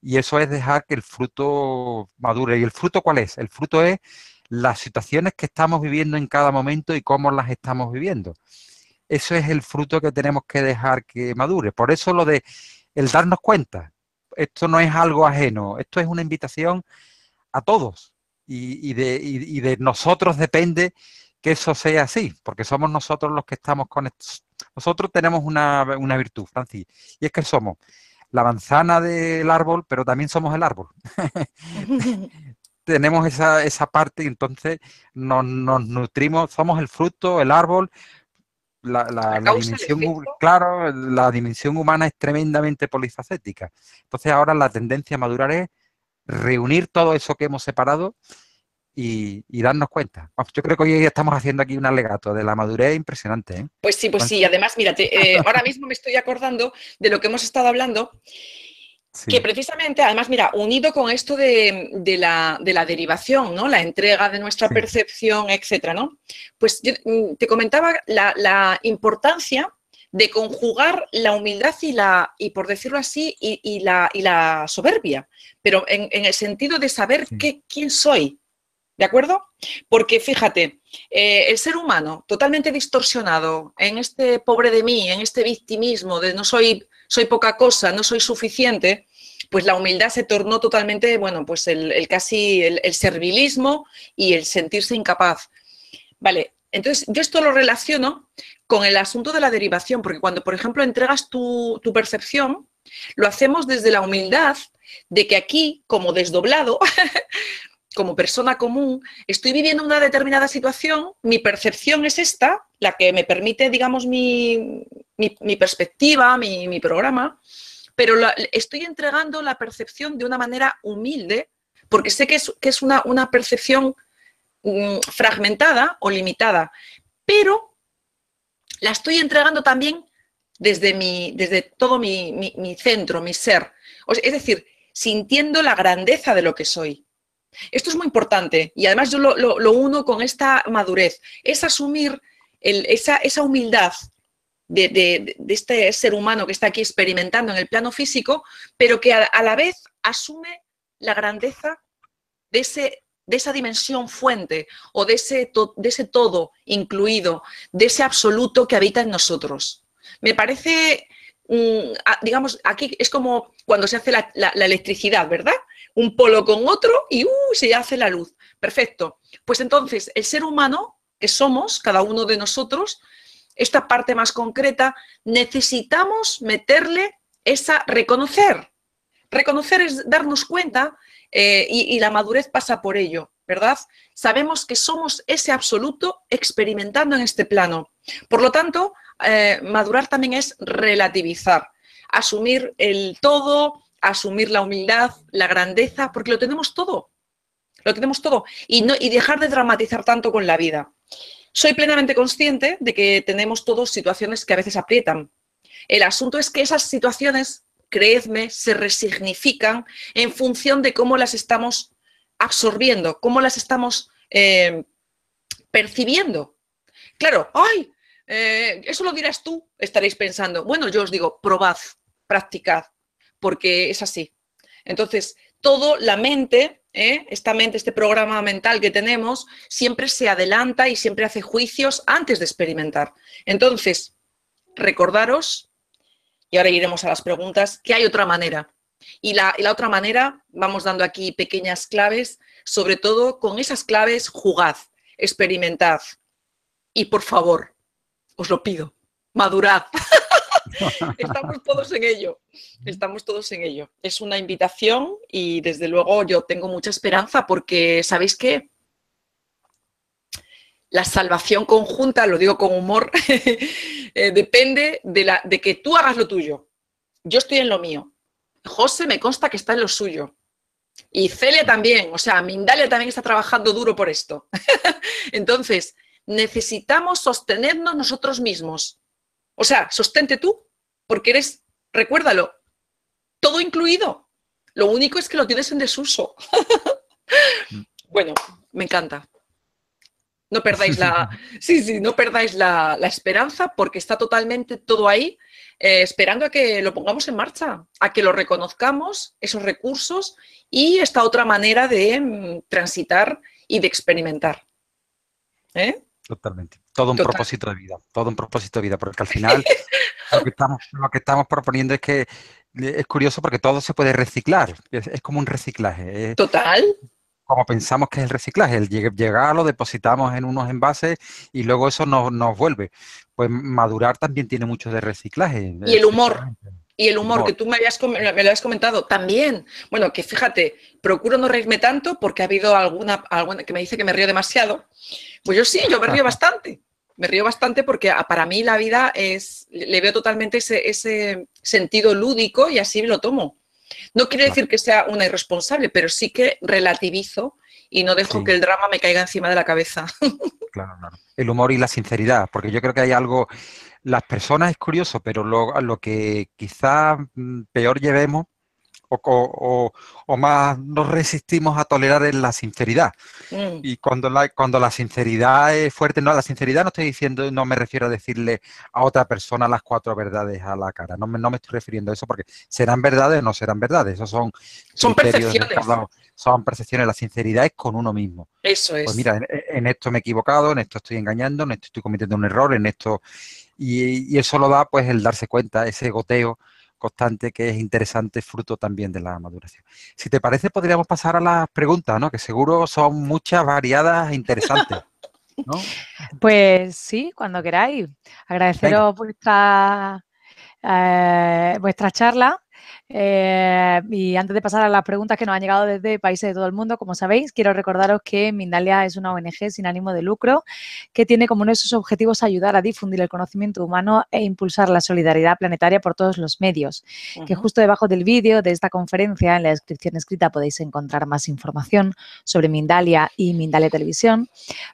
Y eso es dejar que el fruto madure. ¿Y el fruto cuál es? El fruto es las situaciones que estamos viviendo en cada momento y cómo las estamos viviendo. Eso es el fruto que tenemos que dejar que madure. Por eso lo de el darnos cuenta. Esto no es algo ajeno. Esto es una invitación a todos. Y de nosotros depende que eso sea así, porque somos nosotros los que estamos conectados. Nosotros tenemos una virtud, Francis, y es que somos la manzana del árbol, pero también somos el árbol. Tenemos esa parte y entonces nos nutrimos, somos el fruto, el árbol, La la causa, el dimensión, efecto. claro, la dimensión humana es tremendamente polifacética. Entonces ahora la tendencia a madurar es reunir todo eso que hemos separado y darnos cuenta. Yo creo que hoy estamos haciendo aquí un alegato de la madurez impresionante, ¿eh? Pues sí, pues sí. Además, mírate, ahora mismo me estoy acordando de lo que hemos estado hablando, que Sí, precisamente, además, mira, unido con esto de la derivación, ¿no? La entrega de nuestra sí, percepción, etcétera, ¿no? Pues yo te comentaba la importancia de conjugar la humildad y por decirlo así, y la soberbia, pero en el sentido de saber sí, quién soy, ¿de acuerdo? Porque fíjate, el ser humano totalmente distorsionado en este pobre de mí, en este victimismo de no soy poca cosa, no soy suficiente, pues la humildad se tornó totalmente, bueno, pues casi el servilismo y el sentirse incapaz. Vale, entonces yo esto lo relaciono con el asunto de la derivación, porque cuando, por ejemplo, entregas tu percepción, lo hacemos desde la humildad de que aquí, como desdoblado, como persona común, estoy viviendo una determinada situación, mi percepción es esta, la que me permite, digamos, mi perspectiva, mi programa, pero estoy entregando la percepción de una manera humilde, porque sé que es una percepción fragmentada o limitada, pero la estoy entregando también desde todo mi centro, mi ser. Es decir, sintiendo la grandeza de lo que soy. Esto es muy importante y además yo lo uno con esta madurez, es asumir esa humildad de este ser humano que está aquí experimentando en el plano físico, pero que a la vez asume la grandeza de esa dimensión fuente o de ese todo incluido, de ese absoluto que habita en nosotros. Me parece, digamos, aquí es como cuando se hace la electricidad, ¿verdad? Un polo con otro y se hace la luz. Perfecto. Pues entonces, el ser humano que somos, cada uno de nosotros, esta parte más concreta, necesitamos meterle reconocer. Reconocer es darnos cuenta y la madurez pasa por ello, ¿verdad? Sabemos que somos ese absoluto experimentando en este plano. Por lo tanto, madurar también es relativizar, asumir el todo, asumir la humildad, la grandeza, porque lo tenemos todo. Lo tenemos todo. Y dejar de dramatizar tanto con la vida. Soy plenamente consciente de que tenemos todos situaciones que a veces aprietan. El asunto es que esas situaciones, creedme, se resignifican en función de cómo las estamos absorbiendo, cómo las estamos percibiendo. Claro, ¡ay! Eso lo dirás tú, estaréis pensando. Bueno, yo os digo, probad, practicad, porque es así. Entonces, todo, la mente, esta mente, este programa mental que tenemos, siempre se adelanta y siempre hace juicios antes de experimentar. Entonces, recordaros, y ahora iremos a las preguntas, que hay otra manera. Y la otra manera, vamos dando aquí pequeñas claves, sobre todo con esas claves, jugad, experimentad. Y por favor, os lo pido, madurad. Estamos todos en ello, estamos todos en ello. Es una invitación y desde luego yo tengo mucha esperanza porque, ¿sabéis qué? La salvación conjunta, lo digo con humor, depende de que tú hagas lo tuyo. Yo estoy en lo mío. José me consta que está en lo suyo. Y Celia también, o sea, Mindalia también está trabajando duro por esto. Entonces, necesitamos sostenernos nosotros mismos. O sea, sostente tú, porque eres, recuérdalo, todo incluido. Lo único es que lo tienes en desuso. Bueno, me encanta. No perdáis no perdáis la esperanza, porque está totalmente todo ahí, esperando a que lo pongamos en marcha, a que lo reconozcamos, esos recursos y esta otra manera de transitar y de experimentar. Totalmente. Todo un propósito de vida, todo un propósito de vida, porque al final lo que estamos proponiendo es que es curioso porque todo se puede reciclar, es como un reciclaje. Total. Como pensamos que es el reciclaje, el llegar, lo depositamos en unos envases y luego eso nos vuelve. Pues madurar también tiene mucho de reciclaje. Y el humor. Y el humor, que tú me lo habías comentado también. Bueno, que fíjate, procuro no reírme tanto porque ha habido alguna que me dice que me río demasiado. Pues yo me río bastante. Me río bastante porque para mí la vida le veo totalmente ese sentido lúdico y así lo tomo. No quiere decir que sea una irresponsable, pero sí que relativizo y no dejo que el drama me caiga encima de la cabeza. Claro, claro. El humor y la sinceridad, porque yo creo que hay algo, las personas es curioso, pero lo que quizás peor llevemos o más nos resistimos a tolerar es la sinceridad. Y cuando la sinceridad es fuerte, no, la sinceridad no estoy diciendo, no me refiero a decirle a otra persona las 4 verdades a la cara. No me estoy refiriendo a eso porque serán verdades o no serán verdades. Esos son percepciones. Son percepciones. La sinceridad es con uno mismo. Eso es. Pues mira, en esto me he equivocado, en esto estoy engañando, en esto estoy cometiendo un error, en esto... Y eso lo da pues el darse cuenta, ese goteo constante que es interesante, fruto también de la maduración. Si te parece, podríamos pasar a las preguntas, ¿no? Que seguro son muchas, variadas e interesantes, ¿no? Pues sí, cuando queráis. Agradeceros vuestra charla. Y antes de pasar a las preguntas que nos han llegado desde países de todo el mundo, como sabéis, quiero recordaros que Mindalia es una ONG sin ánimo de lucro que tiene como uno de sus objetivos ayudar a difundir el conocimiento humano e impulsar la solidaridad planetaria por todos los medios. Que justo debajo del vídeo de esta conferencia, en la descripción escrita, podéis encontrar más información sobre Mindalia y Mindalia Televisión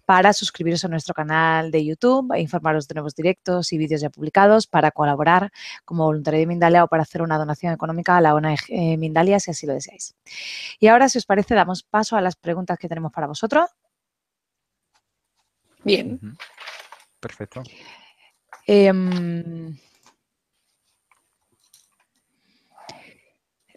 para suscribiros a nuestro canal de YouTube e informaros de nuevos directos y vídeos ya publicados, para colaborar como voluntario de Mindalia o para hacer una donación económica a la ONG Mindalia, si así lo deseáis. Y ahora, si os parece, damos paso a las preguntas que tenemos para vosotros. Bien. Perfecto.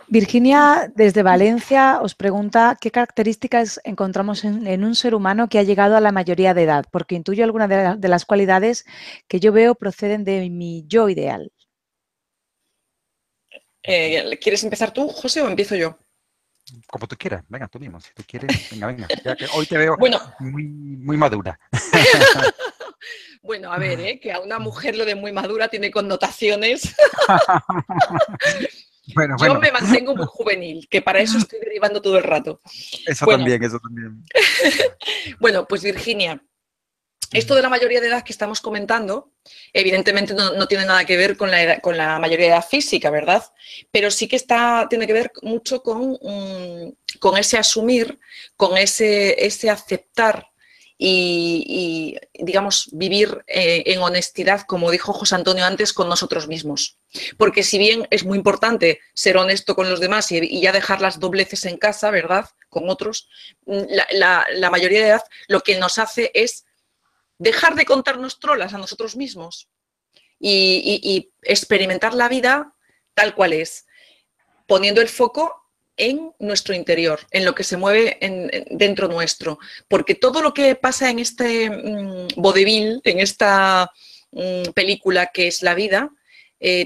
Virginia, desde Valencia, os pregunta qué características encontramos en un ser humano que ha llegado a la mayoría de edad, porque intuyo algunas de las cualidades que yo veo proceden de mi yo ideal. ¿Quieres empezar tú, José, o empiezo yo? Como tú quieras, venga, tú mismo, si tú quieres, venga, ya que hoy te veo muy madura. Bueno, a ver, que a una mujer lo de muy madura tiene connotaciones. Yo me mantengo muy juvenil, que para eso estoy derivando todo el rato. Eso también. Bueno, pues Virginia, esto de la mayoría de edad que estamos comentando, evidentemente no tiene nada que ver con la mayoría de edad física, ¿verdad? Pero sí que tiene que ver mucho con ese asumir, con ese aceptar y, digamos, vivir en honestidad, como dijo José Antonio antes, con nosotros mismos. Porque si bien es muy importante ser honesto con los demás y ya dejar las dobleces en casa, ¿verdad?, con otros, la mayoría de edad lo que nos hace es dejar de contarnos trolas a nosotros mismos y experimentar la vida tal cual es, poniendo el foco en nuestro interior, en lo que se mueve dentro nuestro. Porque todo lo que pasa en este vodevil, en esta película que es la vida,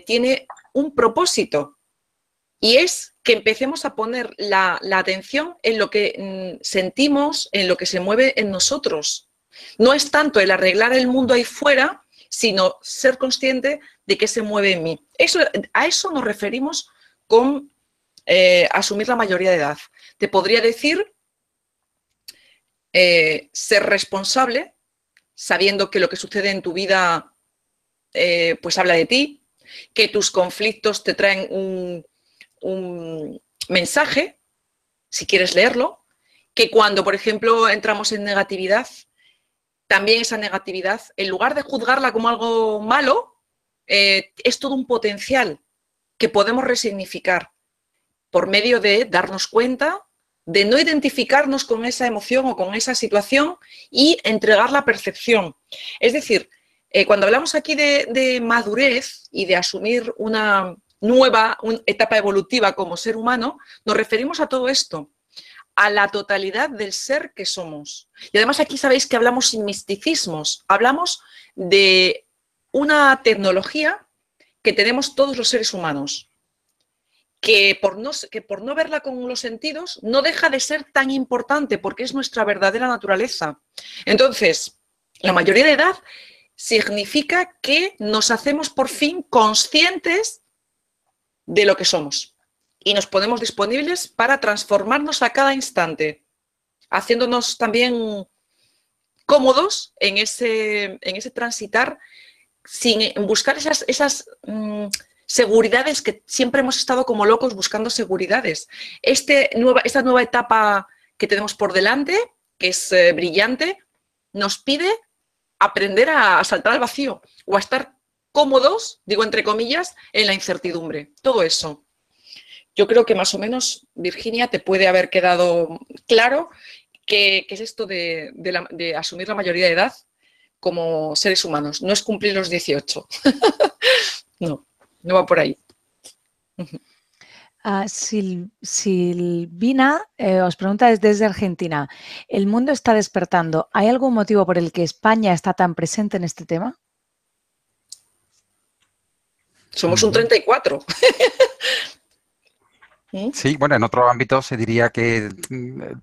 tiene un propósito. Y es que empecemos a poner la atención en lo que sentimos, en lo que se mueve en nosotros. No es tanto el arreglar el mundo ahí fuera, sino ser consciente de qué se mueve en mí. A eso nos referimos con asumir la mayoría de edad. Te podría decir ser responsable, sabiendo que lo que sucede en tu vida pues habla de ti, que tus conflictos te traen un mensaje, si quieres leerlo, que cuando, por ejemplo, entramos en negatividad, también esa negatividad, en lugar de juzgarla como algo malo, es todo un potencial que podemos resignificar por medio de darnos cuenta, de no identificarnos con esa emoción o con esa situación y entregar la percepción. Es decir, cuando hablamos aquí de madurez y de asumir una nueva etapa evolutiva como ser humano, nos referimos a todo esto, a la totalidad del ser que somos. Y además aquí sabéis que hablamos sin misticismos, hablamos de una tecnología que tenemos todos los seres humanos, que por no verla con los sentidos no deja de ser tan importante porque es nuestra verdadera naturaleza. Entonces, la mayoría de edad significa que nos hacemos por fin conscientes de lo que somos y nos ponemos disponibles para transformarnos a cada instante, haciéndonos también cómodos en ese transitar sin buscar esas seguridades que siempre hemos estado como locos buscando seguridades. Esta nueva etapa que tenemos por delante, que es brillante, nos pide aprender a saltar al vacío o a estar cómodos, digo entre comillas, en la incertidumbre. Todo eso. Yo creo que más o menos, Virginia, te puede haber quedado claro qué es esto de asumir la mayoría de edad como seres humanos. No es cumplir los 18. No va por ahí. Silvina os pregunta desde Argentina. ¿El mundo está despertando? ¿Hay algún motivo por el que España está tan presente en este tema? Somos un 34. Sí, bueno, en otros ámbitos se diría que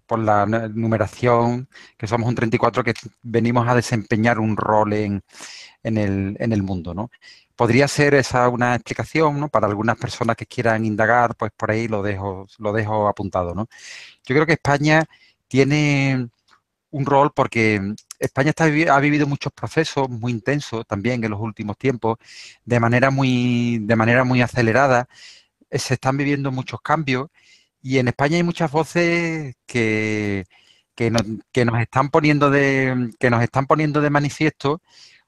por la numeración, que somos un 34, que venimos a desempeñar un rol en el mundo, ¿no? Podría ser esa una explicación, ¿no? Para algunas personas que quieran indagar, pues por ahí lo dejo apuntado, ¿no? Yo creo que España tiene un rol porque España ha vivido muchos procesos muy intensos también en los últimos tiempos, de manera muy acelerada. Se están viviendo muchos cambios y en España hay muchas voces que nos están poniendo de manifiesto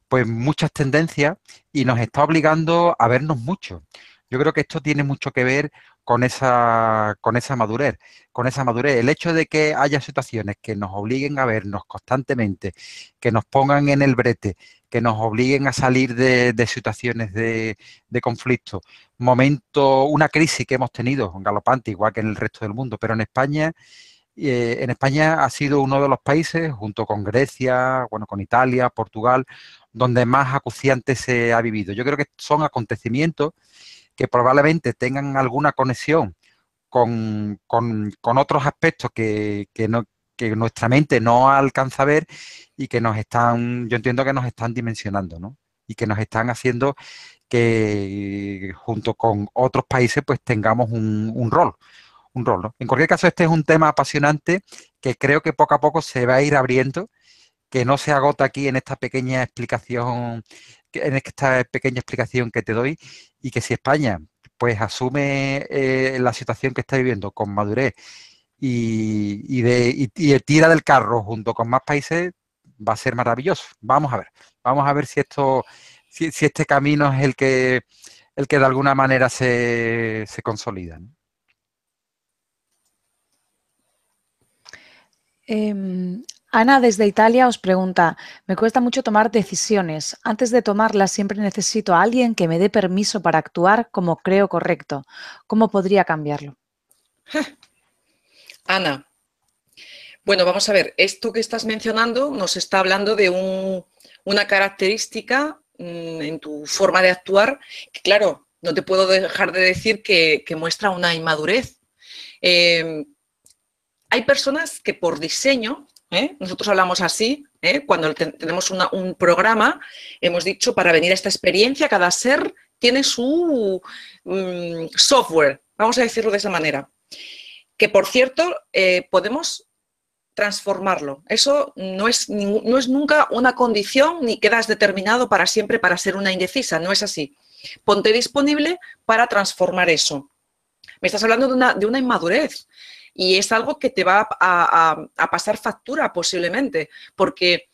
pues muchas tendencias y nos está obligando a vernos mucho. Yo creo que esto tiene mucho que ver con esa madurez, El hecho de que haya situaciones que nos obliguen a vernos constantemente, que nos pongan en el brete, que nos obliguen a salir de situaciones de conflicto, una crisis que hemos tenido galopante, igual que en el resto del mundo, pero en España ha sido uno de los países, junto con Grecia, bueno, con Italia, Portugal, donde más acuciante se ha vivido. Yo creo que son acontecimientos que probablemente tengan alguna conexión con otros aspectos que nuestra mente no alcanza a ver y que yo entiendo que nos están dimensionando, ¿no? Y que nos están haciendo que junto con otros países pues tengamos un rol, ¿no? En cualquier caso, este es un tema apasionante que creo que poco a poco se va a ir abriendo, que no se agota aquí en esta pequeña explicación, que te doy, y que si España pues asume la situación que está viviendo con madurez y tira del carro junto con más países, va a ser maravilloso. Vamos a ver si este camino es el que de alguna manera se consolida, ¿no? Ana, desde Italia, os pregunta, me cuesta mucho tomar decisiones. Antes de tomarlas siempre necesito a alguien que me dé permiso para actuar como creo correcto. ¿Cómo podría cambiarlo? Ana, bueno, vamos a ver, esto que estás mencionando nos está hablando de una característica en tu forma de actuar que, claro, no te puedo dejar de decir que muestra una inmadurez. Hay personas que por diseño, nosotros hablamos así, cuando tenemos un programa, hemos dicho, para venir a esta experiencia, cada ser tiene su software, vamos a decirlo de esa manera, que por cierto podemos transformarlo. Eso no es nunca una condición ni quedas determinado para siempre para ser una indecisa, no es así. Ponte disponible para transformar eso. Me estás hablando de una inmadurez y es algo que te va a pasar factura posiblemente, porque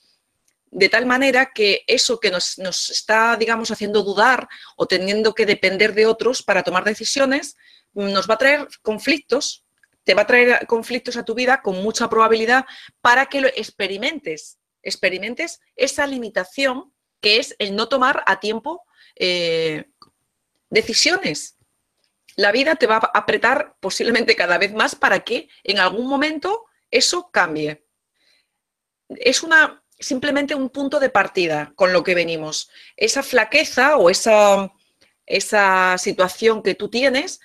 de tal manera que eso que nos está, digamos, haciendo dudar o teniendo que depender de otros para tomar decisiones, nos va a traer conflictos, te va a traer conflictos a tu vida con mucha probabilidad para que lo experimentes esa limitación que es el no tomar a tiempo decisiones. La vida te va a apretar posiblemente cada vez más para que en algún momento eso cambie. Es simplemente un punto de partida con lo que venimos. Esa flaqueza o esa situación que tú tienes,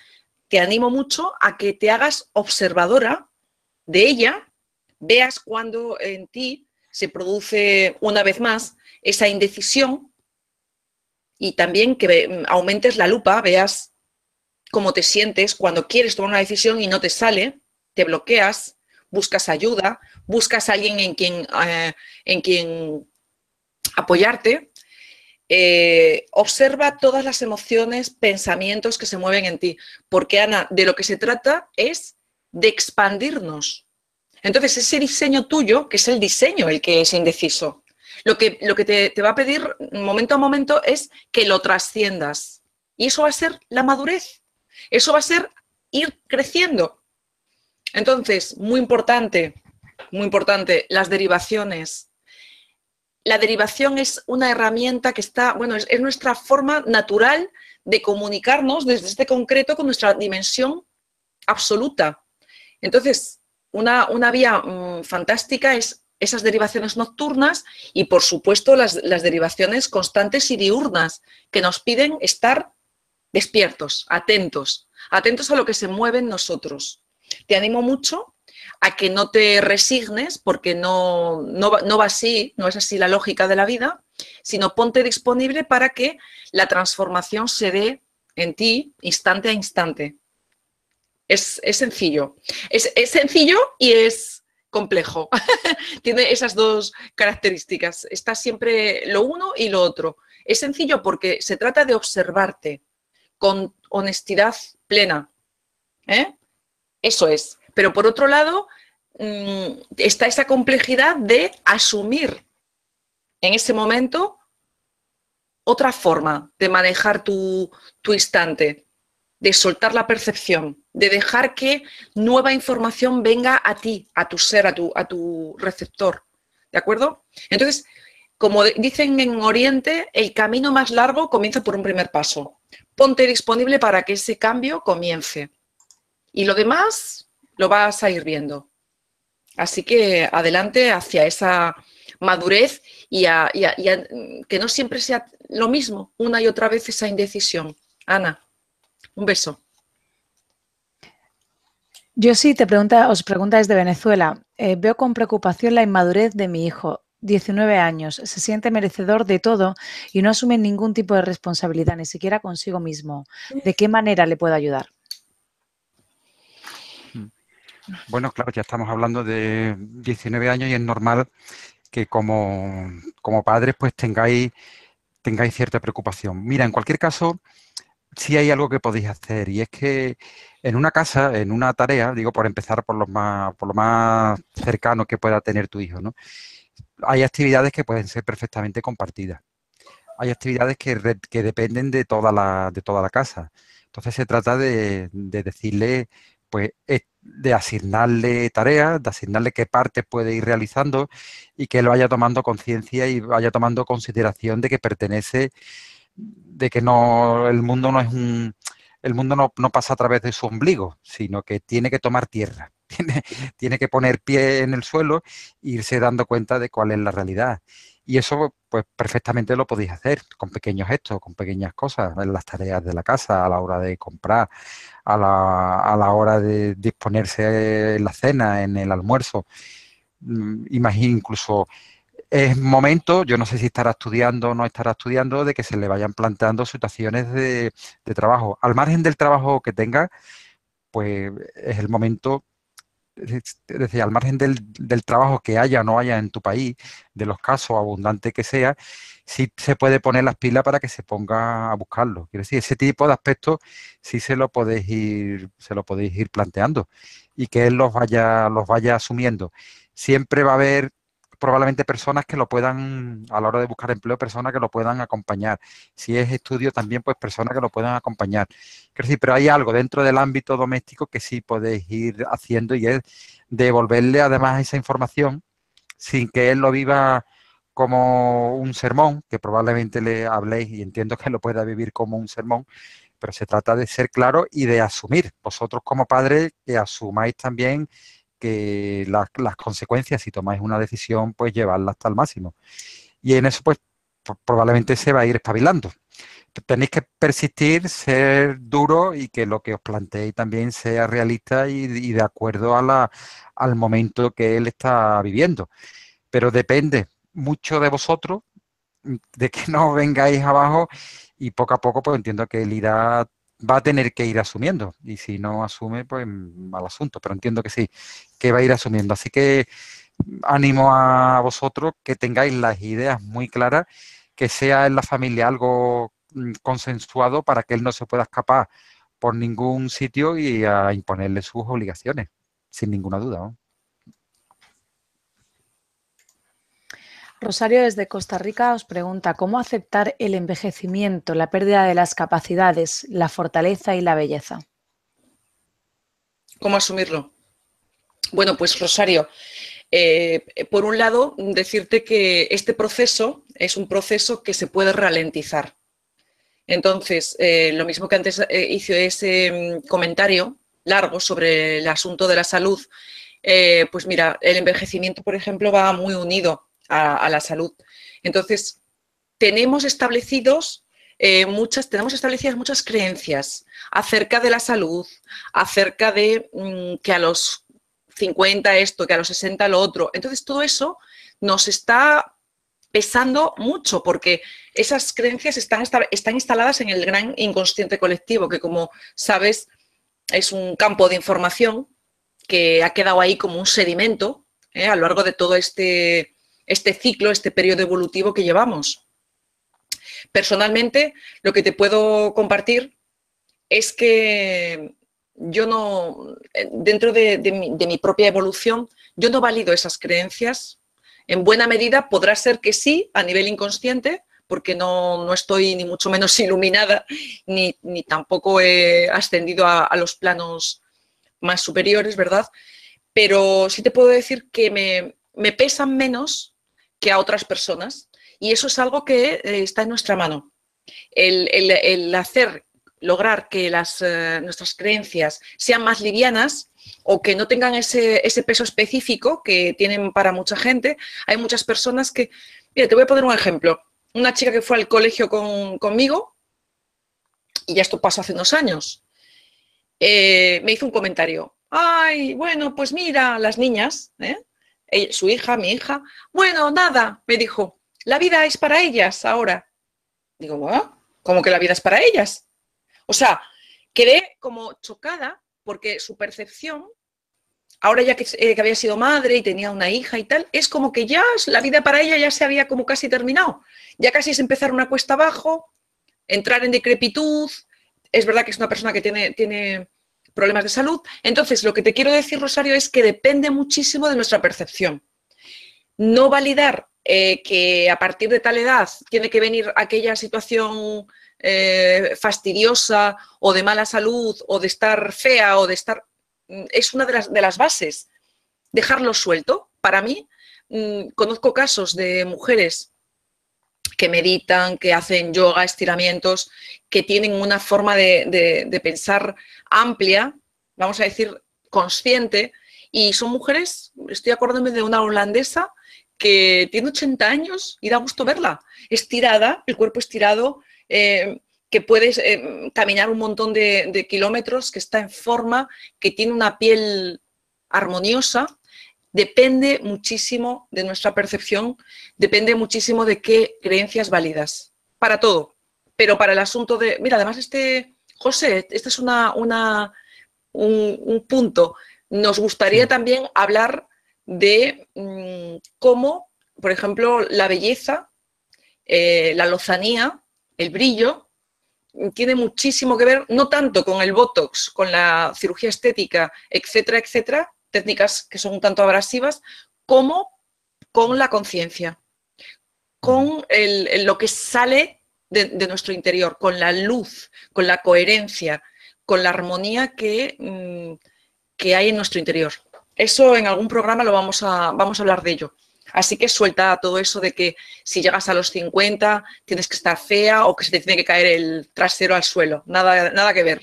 te animo mucho a que te hagas observadora de ella, veas cuando en ti se produce una vez más esa indecisión y también que aumentes la lupa, veas cómo te sientes cuando quieres tomar una decisión y no te sale, te bloqueas, buscas ayuda, buscas a alguien en quien apoyarte. Observa todas las emociones, pensamientos que se mueven en ti, porque Ana, de lo que se trata es de expandirnos. Entonces, ese diseño tuyo, que es el diseño el que es indeciso, lo que te va a pedir momento a momento es que lo trasciendas. Y eso va a ser la madurez. Eso va a ser ir creciendo. Entonces, muy importante, las derivaciones. La derivación es una herramienta que está, bueno, es nuestra forma natural de comunicarnos desde este concreto con nuestra dimensión absoluta. Entonces, una vía fantástica es esas derivaciones nocturnas y, por supuesto, las derivaciones constantes y diurnas que nos piden estar despiertos, atentos a lo que se mueve en nosotros. Te animo mucho a que no te resignes, porque no va así, no es así la lógica de la vida, sino ponte disponible para que la transformación se dé en ti instante a instante. Es sencillo. Es sencillo y es complejo. Tiene esas dos características. Está siempre lo uno y lo otro. Es sencillo porque se trata de observarte con honestidad plena. Eso es. Pero por otro lado, está esa complejidad de asumir en ese momento otra forma de manejar tu instante, de soltar la percepción, de dejar que nueva información venga a ti, a tu ser, a tu receptor. ¿De acuerdo? Entonces, como dicen en Oriente, el camino más largo comienza por un primer paso. Ponte disponible para que ese cambio comience. Y lo demás lo vas a ir viendo. Así que adelante hacia esa madurez y que no siempre sea lo mismo, una y otra vez esa indecisión. Ana, un beso. Yo sí, os pregunta desde Venezuela. Veo con preocupación la inmadurez de mi hijo, 19 años. Se siente merecedor de todo y no asume ningún tipo de responsabilidad, ni siquiera consigo mismo. ¿De qué manera le puedo ayudar? Bueno, claro, ya estamos hablando de 19 años y es normal que como padres pues tengáis cierta preocupación. Mira, en cualquier caso, sí hay algo que podéis hacer y es que en una casa, en una tarea, digo por empezar por lo más cercano que pueda tener tu hijo, ¿no? Hay actividades que pueden ser perfectamente compartidas. Hay actividades que dependen de toda la casa. Entonces se trata de decirle, pues, de asignarle tareas, de asignarle qué parte puede ir realizando y que él vaya tomando conciencia y vaya tomando consideración de que pertenece, de que no, el mundo no es el mundo no pasa a través de su ombligo, sino que tiene que tomar tierra, tiene que poner pie en el suelo e irse dando cuenta de cuál es la realidad. Y eso, pues, perfectamente lo podéis hacer con pequeños gestos, con pequeñas cosas, en las tareas de la casa, a la hora de comprar, a la hora de disponerse en la cena, en el almuerzo. Imagina incluso es momento, yo no sé si estará estudiando o no estará estudiando, de que se le vayan planteando situaciones de trabajo. Al margen del trabajo que tenga, pues es el momento es decir, al margen del trabajo que haya o no haya en tu país, de los casos abundantes que sea, sí se puede poner las pilas para que se ponga a buscarlo. Quiero decir, ese tipo de aspectos sí se lo podéis ir planteando y que él los vaya asumiendo. Siempre va a haber probablemente personas que lo puedan, a la hora de buscar empleo, personas que lo puedan acompañar. Si es estudio, también pues personas que lo puedan acompañar. Quiero decir, pero hay algo dentro del ámbito doméstico que sí podéis ir haciendo y es devolverle además esa información sin que él lo viva como un sermón, que probablemente le habléis y entiendo que lo pueda vivir como un sermón, pero se trata de ser claro y de asumir, vosotros como padres, que asumáis también que las consecuencias, si tomáis una decisión, pues llevarla hasta el máximo. Y en eso, pues, probablemente se va a ir espabilando. Tenéis que persistir, ser duro y que lo que os planteéis también sea realista y de acuerdo al momento que él está viviendo. Pero depende mucho de vosotros, de que no vengáis abajo y poco a poco pues entiendo que él va a tener que ir asumiendo y si no asume pues mal asunto, pero entiendo que sí, que va a ir asumiendo. Así que ánimo a vosotros que tengáis las ideas muy claras, que sea en la familia algo consensuado para que él no se pueda escapar por ningún sitio y a imponerle sus obligaciones, sin ninguna duda, ¿no? Rosario desde Costa Rica os pregunta cómo aceptar el envejecimiento, la pérdida de las capacidades, la fortaleza y la belleza. ¿Cómo asumirlo? Bueno, pues Rosario, por un lado, decirte que este proceso es un proceso que se puede ralentizar. Entonces, lo mismo que antes hice ese comentario largo sobre el asunto de la salud, pues mira, el envejecimiento, por ejemplo, va muy unido a la salud. Entonces, tenemos establecidas muchas creencias acerca de la salud, acerca de que a los 50 esto, que a los 60 lo otro. Entonces, todo eso nos está pesando mucho porque esas creencias están instaladas en el gran inconsciente colectivo, que como sabes es un campo de información que ha quedado ahí como un sedimento a lo largo de todo este ciclo, este periodo evolutivo que llevamos. Personalmente, lo que te puedo compartir es que yo no, dentro de mi propia evolución, yo no valido esas creencias. En buena medida podrá ser que sí, a nivel inconsciente, porque no estoy ni mucho menos iluminada, ni tampoco he ascendido a los planos más superiores, ¿verdad? Pero sí te puedo decir que me pesan menos que a otras personas y eso es algo que está en nuestra mano. El lograr que nuestras creencias sean más livianas o que no tengan ese peso específico que tienen para mucha gente. Hay muchas personas que... Mira, te voy a poner un ejemplo. Una chica que fue al colegio conmigo, y ya esto pasó hace unos años, me hizo un comentario. Ay, bueno, pues mira, las niñas, su hija, mi hija, bueno, nada, me dijo, la vida es para ellas ahora. Digo, ¿bueno? ¿Cómo que la vida es para ellas? O sea, quedé como chocada porque su percepción, ahora ya que había sido madre y tenía una hija y tal, es como que ya la vida para ella ya se había como casi terminado. Ya casi es empezar una cuesta abajo, entrar en decrepitud. Es verdad que es una persona que tiene problemas de salud. Entonces, lo que te quiero decir, Rosario, es que depende muchísimo de nuestra percepción. No validar que a partir de tal edad tiene que venir aquella situación fastidiosa o de mala salud o de estar fea o de estar... Es una de las bases. Dejarlo suelto. Para mí, conozco casos de mujeres que meditan, que hacen yoga, estiramientos, que tienen una forma de pensar amplia, vamos a decir, consciente, y son mujeres, estoy acordándome de una holandesa que tiene 80 años y da gusto verla, estirada, el cuerpo estirado, que puedes caminar un montón de kilómetros, que está en forma, que tiene una piel armoniosa. Depende muchísimo de nuestra percepción, depende muchísimo de qué creencias válidas, para todo. Pero para el asunto de... Mira, además José, este es un punto. Nos gustaría Sí. también hablar de cómo, por ejemplo, la belleza, la lozanía, el brillo, tiene muchísimo que ver, no tanto con el Botox, con la cirugía estética, etcétera, etcétera, técnicas que son un tanto abrasivas, como con la conciencia, con lo que sale de nuestro interior, con la luz, con la coherencia, con la armonía que hay en nuestro interior. Eso en algún programa vamos a hablar de ello. Así que suelta todo eso de que si llegas a los 50 tienes que estar fea o que se te tiene que caer el trasero al suelo. Nada que ver.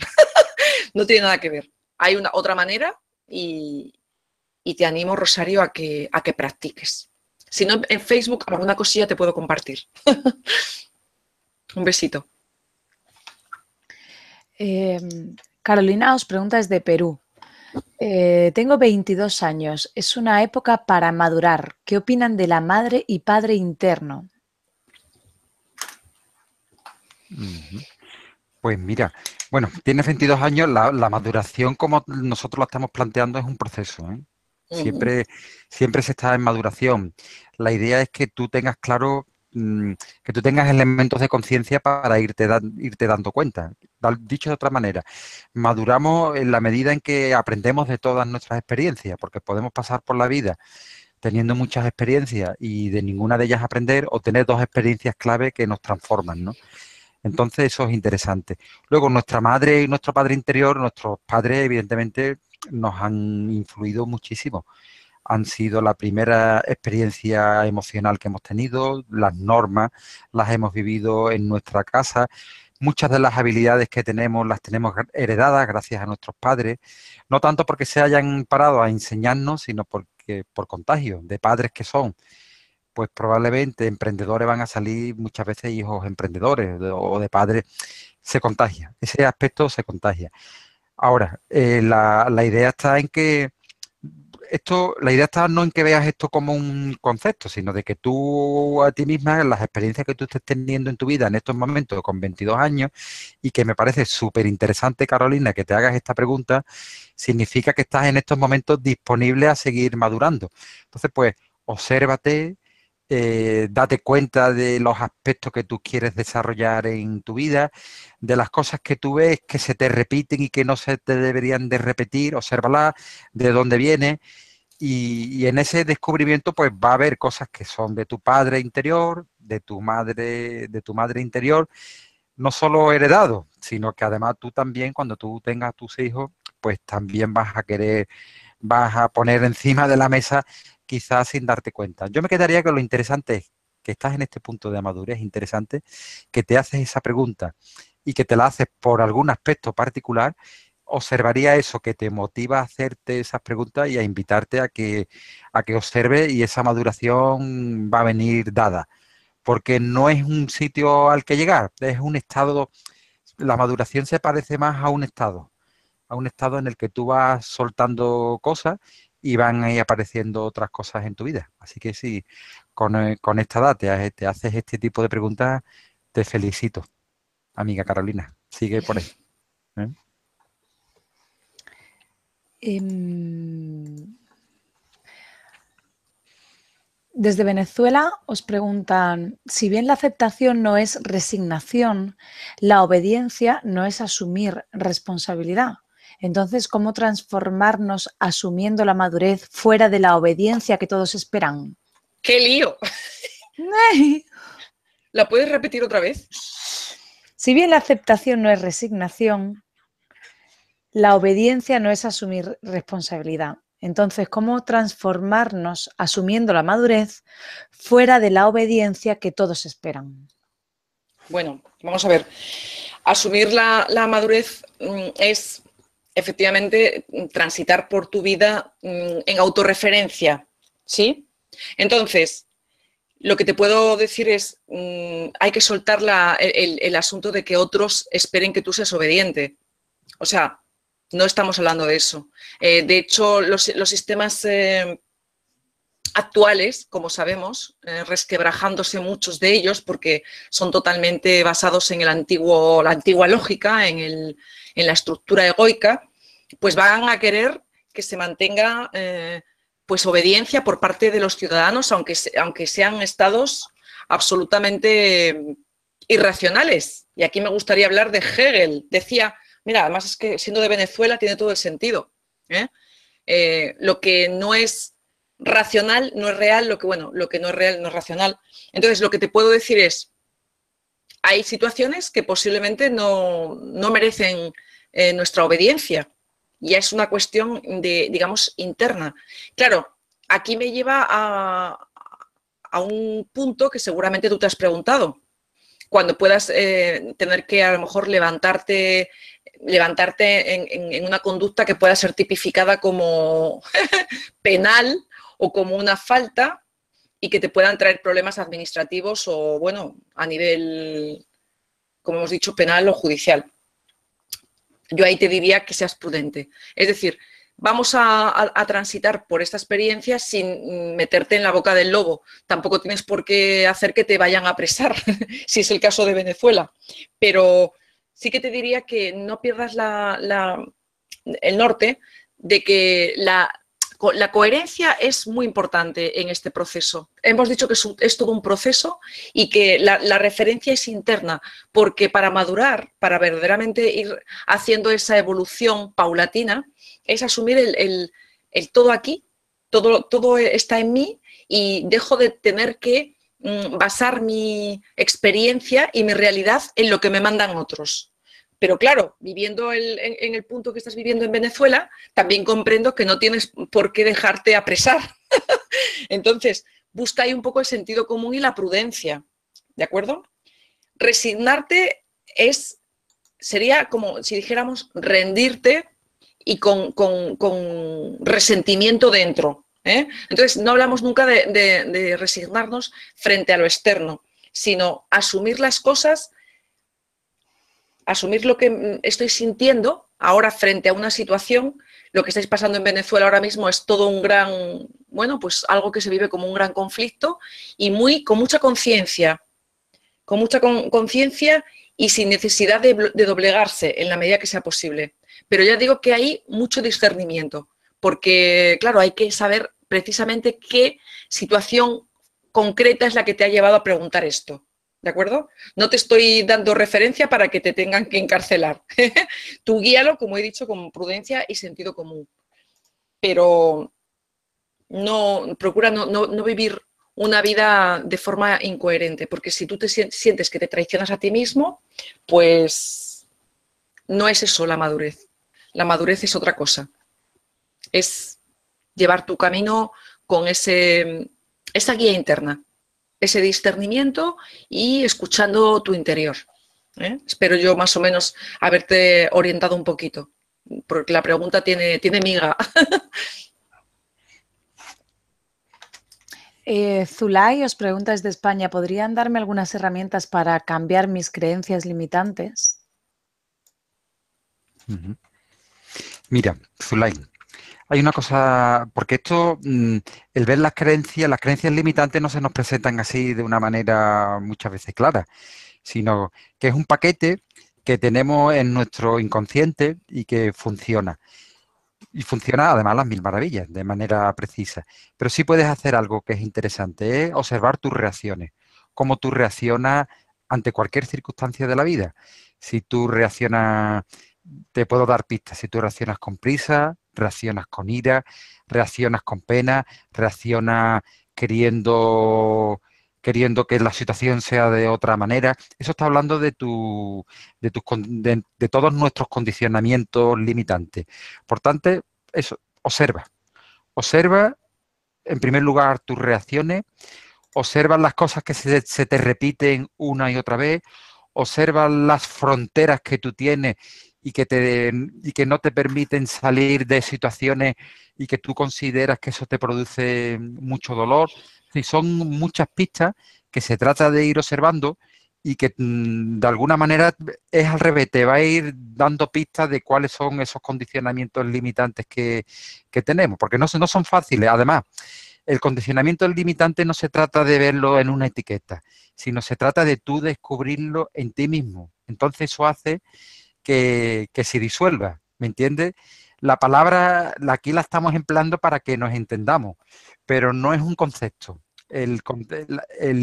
No tiene nada que ver. Hay otra manera y te animo, Rosario, a que practiques. Si no, en Facebook alguna cosilla te puedo compartir. Un besito. Carolina os pregunta desde Perú. Tengo 22 años. Es una época para madurar. ¿Qué opinan de la madre y padre interno? Pues mira, bueno, tienes 22 años, la maduración como nosotros la estamos planteando es un proceso, ¿eh? Siempre se está en maduración. La idea es que tú tengas claro, que tú tengas elementos de conciencia para irte dando cuenta. Dicho de otra manera, maduramos en la medida en que aprendemos de todas nuestras experiencias, porque podemos pasar por la vida teniendo muchas experiencias y de ninguna de ellas aprender, o tener dos experiencias clave que nos transforman, ¿no? Entonces eso es interesante. Luego, nuestra madre y nuestro padre interior, nuestros padres evidentemente nos han influido muchísimo. Han sido la primera experiencia emocional que hemos tenido, las normas las hemos vivido en nuestra casa. Muchas de las habilidades que tenemos las tenemos heredadas gracias a nuestros padres, no tanto porque se hayan parado a enseñarnos, sino porque por contagio de padres que son, pues probablemente emprendedores van a salir muchas veces hijos emprendedores o de padres, se contagia, ese aspecto se contagia. Ahora, la idea está en que la idea está no en que veas esto como un concepto, sino de que tú a ti misma, las experiencias que tú estés teniendo en tu vida en estos momentos con 22 años, y que me parece súper interesante, Carolina, que te hagas esta pregunta, significa que estás en estos momentos disponible a seguir madurando. Entonces, pues, obsérvate, date cuenta de los aspectos que tú quieres desarrollar en tu vida, de las cosas que tú ves que se te repiten y que no se te deberían de repetir, obsérvalas, de dónde viene, y en ese descubrimiento pues va a haber cosas que son de tu padre interior, de tu madre interior, no solo heredado, sino que además tú también, cuando tú tengas tus hijos, pues también vas a poner encima de la mesa, quizás sin darte cuenta. Yo me quedaría con lo interesante es que estás en este punto de madurez interesante, que te haces esa pregunta y que te la haces por algún aspecto particular. Observaría eso, que te motiva a hacerte esas preguntas y a invitarte a que observe, y esa maduración va a venir dada, porque no es un sitio al que llegar, es un estado. La maduración se parece más a un estado en el que tú vas soltando cosas y van ahí apareciendo otras cosas en tu vida. Así que si con esta edad te haces este tipo de preguntas, te felicito, amiga Carolina. Sigue por ahí. ¿Eh? Desde Venezuela os preguntan, si bien la aceptación no es resignación, la obediencia no es asumir responsabilidad. Entonces, ¿cómo transformarnos asumiendo la madurez fuera de la obediencia que todos esperan? ¡Qué lío! ¿La puedes repetir otra vez? Si bien la aceptación no es resignación, la obediencia no es asumir responsabilidad. Entonces, ¿cómo transformarnos asumiendo la madurez fuera de la obediencia que todos esperan? Bueno, vamos a ver. Asumir la madurez es efectivamente transitar por tu vida en autorreferencia, ¿sí? Entonces, lo que te puedo decir es, hay que soltar el asunto de que otros esperen que tú seas obediente. O sea, no estamos hablando de eso. De hecho, los sistemas actuales, como sabemos, resquebrajándose muchos de ellos porque son totalmente basados en la antigua lógica, en la estructura egoica, pues van a querer que se mantenga pues obediencia por parte de los ciudadanos, aunque sean estados absolutamente irracionales. Y aquí me gustaría hablar de Hegel. Decía, mira, además es que siendo de Venezuela tiene todo el sentido. Lo que no es racional no es real, lo que no es real no es racional. Entonces, lo que te puedo decir es, hay situaciones que posiblemente no merecen nuestra obediencia. Ya es una cuestión de, digamos, interna. Claro, aquí me lleva a un punto que seguramente tú te has preguntado. Cuando puedas tener que a lo mejor levantarte en una conducta que pueda ser tipificada como penal o como una falta y que te puedan traer problemas administrativos o, bueno, a nivel, como hemos dicho, penal o judicial. Yo ahí te diría que seas prudente. Es decir, vamos a transitar por esta experiencia sin meterte en la boca del lobo. Tampoco tienes por qué hacer que te vayan a apresar, si es el caso de Venezuela. Pero sí que te diría que no pierdas el norte de que la coherencia es muy importante en este proceso. Hemos dicho que es todo un proceso y que la referencia es interna, porque para madurar, para verdaderamente ir haciendo esa evolución paulatina, es asumir el todo aquí, todo está en mí y dejo de tener que basar mi experiencia y mi realidad en lo que me mandan otros. Pero claro, viviendo en el punto que estás viviendo en Venezuela, también comprendo que no tienes por qué dejarte apresar. Entonces, busca ahí un poco el sentido común y la prudencia, ¿de acuerdo? Resignarte sería como si dijéramos rendirte y con resentimiento dentro. Entonces, no hablamos nunca de resignarnos frente a lo externo, sino asumir las cosas, asumir lo que estoy sintiendo ahora frente a una situación. Lo que estáis pasando en Venezuela ahora mismo es todo un gran, bueno, pues algo que se vive como un gran conflicto y con mucha conciencia y sin necesidad de doblegarse en la medida que sea posible. Pero ya digo que hay mucho discernimiento, porque, claro, hay que saber precisamente qué situación concreta es la que te ha llevado a preguntar esto. ¿De acuerdo? No te estoy dando referencia para que te tengan que encarcelar. Tú guíalo, como he dicho, con prudencia y sentido común. Pero procura no vivir una vida de forma incoherente, porque si tú te sientes que te traicionas a ti mismo, pues no es eso la madurez. La madurez es otra cosa. Es llevar tu camino con esa guía interna, ese discernimiento y escuchando tu interior. Espero yo más o menos haberte orientado un poquito, porque la pregunta tiene miga. Zulay os pregunta desde España, ¿podrían darme algunas herramientas para cambiar mis creencias limitantes? Mira, Zulay, hay una cosa, porque esto, el ver las creencias limitantes no se nos presentan así de una manera muchas veces clara, sino que es un paquete que tenemos en nuestro inconsciente y que funciona. Y funciona además las mil maravillas, de manera precisa. Pero sí puedes hacer algo que es interesante, es observar tus reacciones, cómo tú reaccionas ante cualquier circunstancia de la vida. Si tú reaccionas, te puedo dar pistas, si tú reaccionas con prisa, reaccionas con ira, reaccionas con pena, reaccionas queriendo que la situación sea de otra manera. Eso está hablando de todos nuestros condicionamientos limitantes. Por tanto, eso, observa en primer lugar tus reacciones, observa las cosas que se te repiten una y otra vez, observa las fronteras que tú tienes y que no te permiten salir de situaciones y que tú consideras que eso te produce mucho dolor. Sí, son muchas pistas que se trata de ir observando y que de alguna manera es al revés, te va a ir dando pistas de cuáles son esos condicionamientos limitantes que tenemos, porque no son fáciles. Además, el condicionamiento limitante no se trata de verlo en una etiqueta, sino se trata de tú descubrirlo en ti mismo. Entonces eso hace que se disuelva, ¿me entiendes? La palabra aquí la estamos empleando para que nos entendamos, pero no es un concepto. El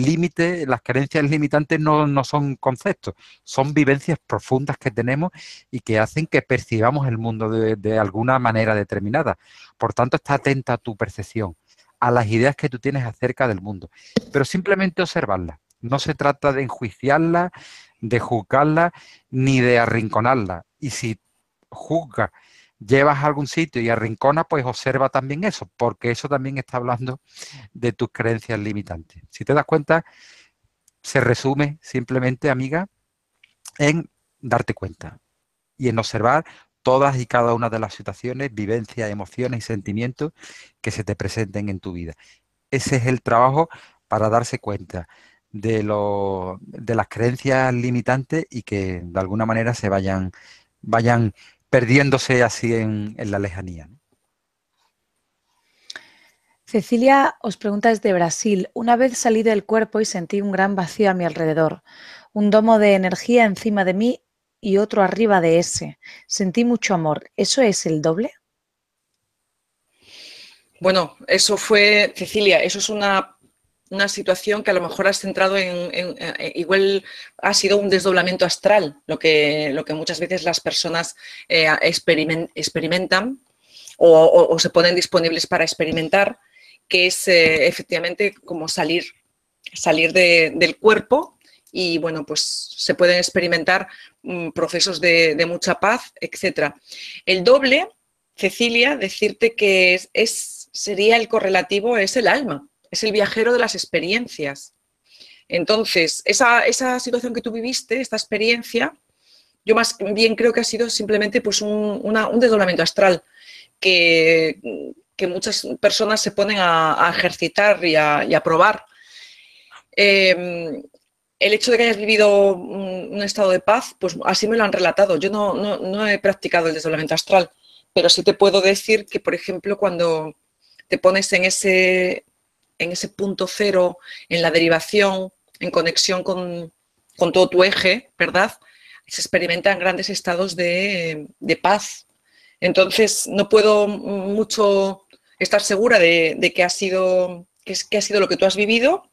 límite, las creencias limitantes no son conceptos, son vivencias profundas que tenemos y que hacen que percibamos el mundo de alguna manera determinada. Por tanto, está atenta a tu percepción, a las ideas que tú tienes acerca del mundo, pero simplemente observarlas. No se trata de enjuiciarlas, de juzgarlas, ni de arrinconarlas. Y si juzgas, llevas a algún sitio y arrincona, pues observa también eso, porque eso también está hablando de tus creencias limitantes. Si te das cuenta, se resume simplemente, amiga, en darte cuenta y en observar todas y cada una de las situaciones, vivencias, emociones y sentimientos que se te presenten en tu vida. Ese es el trabajo para darse cuenta de las creencias limitantes y que de alguna manera se vayan perdiéndose así en la lejanía, ¿no? Cecilia os pregunta desde Brasil. Una vez salí del cuerpo y sentí un gran vacío a mi alrededor, un domo de energía encima de mí y otro arriba de ese. Sentí mucho amor. ¿Eso es el doble? Bueno, eso fue, Cecilia, eso es una situación que a lo mejor has centrado igual ha sido un desdoblamiento astral, lo que muchas veces las personas experimentan o se ponen disponibles para experimentar, que es efectivamente como salir del cuerpo y, bueno, pues se pueden experimentar procesos de mucha paz, etc. El doble, Cecilia, decirte que sería el correlativo, es el alma, es el viajero de las experiencias. Entonces, esa situación que tú viviste, esta experiencia, yo más bien creo que ha sido simplemente pues un desdoblamiento astral que muchas personas se ponen a ejercitar y a probar. El hecho de que hayas vivido un estado de paz, pues así me lo han relatado. Yo no he practicado el desdoblamiento astral, pero sí te puedo decir que, por ejemplo, cuando te pones en ese punto cero, en la derivación, en conexión con todo tu eje, ¿verdad? Se experimentan grandes estados de paz. Entonces, no puedo mucho estar segura de que ha sido lo que tú has vivido,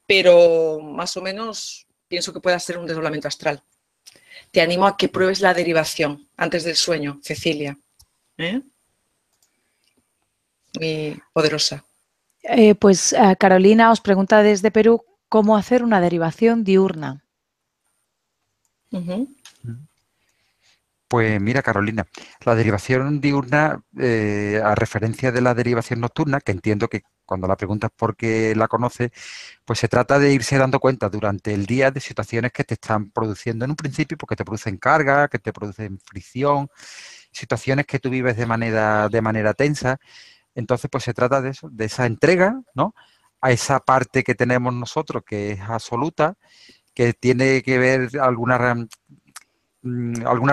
pero más o menos pienso que pueda ser un desdoblamiento astral. Te animo a que pruebes la derivación antes del sueño, Cecilia. Muy poderosa. Pues Carolina os pregunta desde Perú cómo hacer una derivación diurna. Pues mira, Carolina, la derivación diurna, a referencia de la derivación nocturna, que entiendo que cuando la preguntas por qué la conoces, pues se trata de irse dando cuenta durante el día de situaciones que te están produciendo en un principio, porque te producen carga, que te producen fricción, situaciones que tú vives de manera tensa. Entonces, pues se trata de eso, de esa entrega, ¿no? A esa parte que tenemos nosotros, que es absoluta, que tiene que ver alguna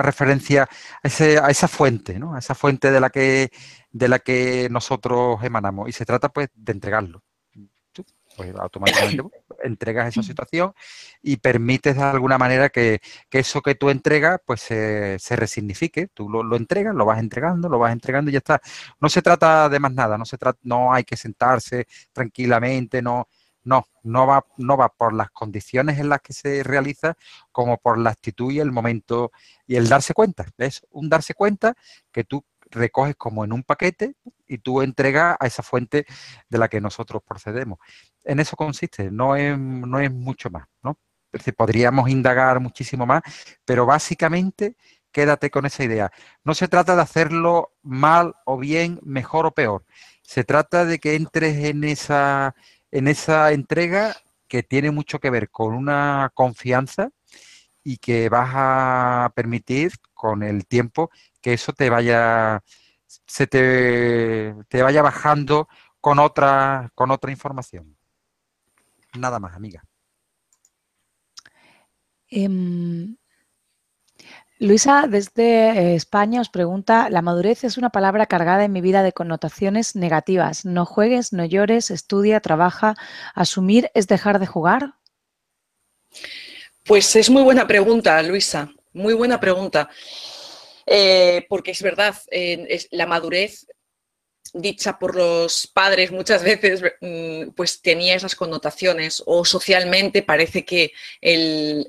referencia a esa fuente, ¿no? A esa fuente de la que nosotros emanamos. Y se trata, pues, de entregarlo. Tú, pues automáticamente entregas esa situación y permites de alguna manera que eso que tú entregas, pues se resignifique. Tú lo entregas, lo vas entregando y ya está. No se trata de más nada, no hay que sentarse tranquilamente, no va por las condiciones en las que se realiza, como por la actitud y el momento y el darse cuenta. Es un darse cuenta que tú recoges como en un paquete y tú entregas a esa fuente de la que nosotros procedemos. En eso consiste, no es mucho más, ¿no? Es decir, podríamos indagar muchísimo más, pero básicamente quédate con esa idea. No se trata de hacerlo mal o bien, mejor o peor. Se trata de que entres en esa entrega que tiene mucho que ver con una confianza y que vas a permitir con el tiempo que eso te vaya bajando con otra información. Nada más, amiga. Luisa, desde España, os pregunta, la madurez es una palabra cargada en mi vida de connotaciones negativas. No juegues, no llores, estudia, trabaja. ¿Asumir es dejar de jugar? Pues es muy buena pregunta, Luisa, muy buena pregunta. porque es verdad, la madurez dicha por los padres muchas veces pues tenía esas connotaciones, o socialmente parece que el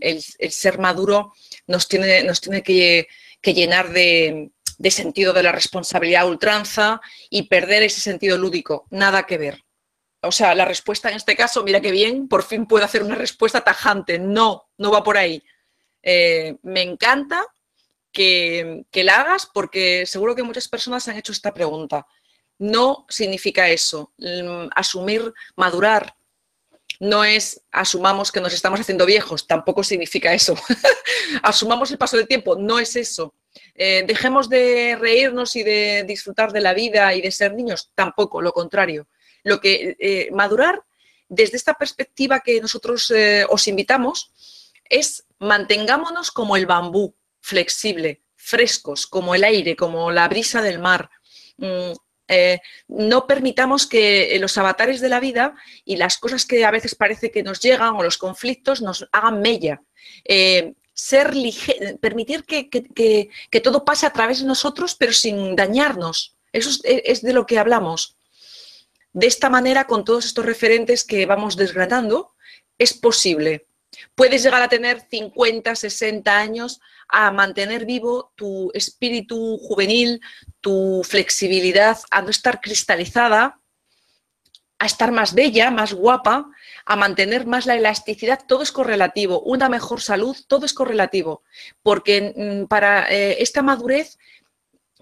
ser maduro nos tiene que llenar de sentido de la responsabilidad a ultranza y perder ese sentido lúdico. Nada que ver. O sea, la respuesta en este caso, mira qué bien, por fin puedo hacer una respuesta tajante. No, no va por ahí. Me encanta que la hagas, porque seguro que muchas personas han hecho esta pregunta. No significa eso. Asumir, madurar, no es asumamos que nos estamos haciendo viejos, tampoco significa eso. Asumamos el paso del tiempo, no es eso. Dejemos de reírnos y de disfrutar de la vida y de ser niños, tampoco, lo contrario. Lo que madurar, desde esta perspectiva que nosotros os invitamos, es mantengámonos como el bambú, flexible, frescos, como el aire, como la brisa del mar. No permitamos que los avatares de la vida y las cosas que a veces parece que nos llegan, o los conflictos, nos hagan mella. Permitir que todo pase a través de nosotros, pero sin dañarnos. Eso es de lo que hablamos. De esta manera, con todos estos referentes que vamos desgranando, es posible. Puedes llegar a tener 50, 60 años, a mantener vivo tu espíritu juvenil, tu flexibilidad, a no estar cristalizada, a estar más bella, más guapa, a mantener más la elasticidad. Todo es correlativo. Una mejor salud, todo es correlativo. Porque para esta madurez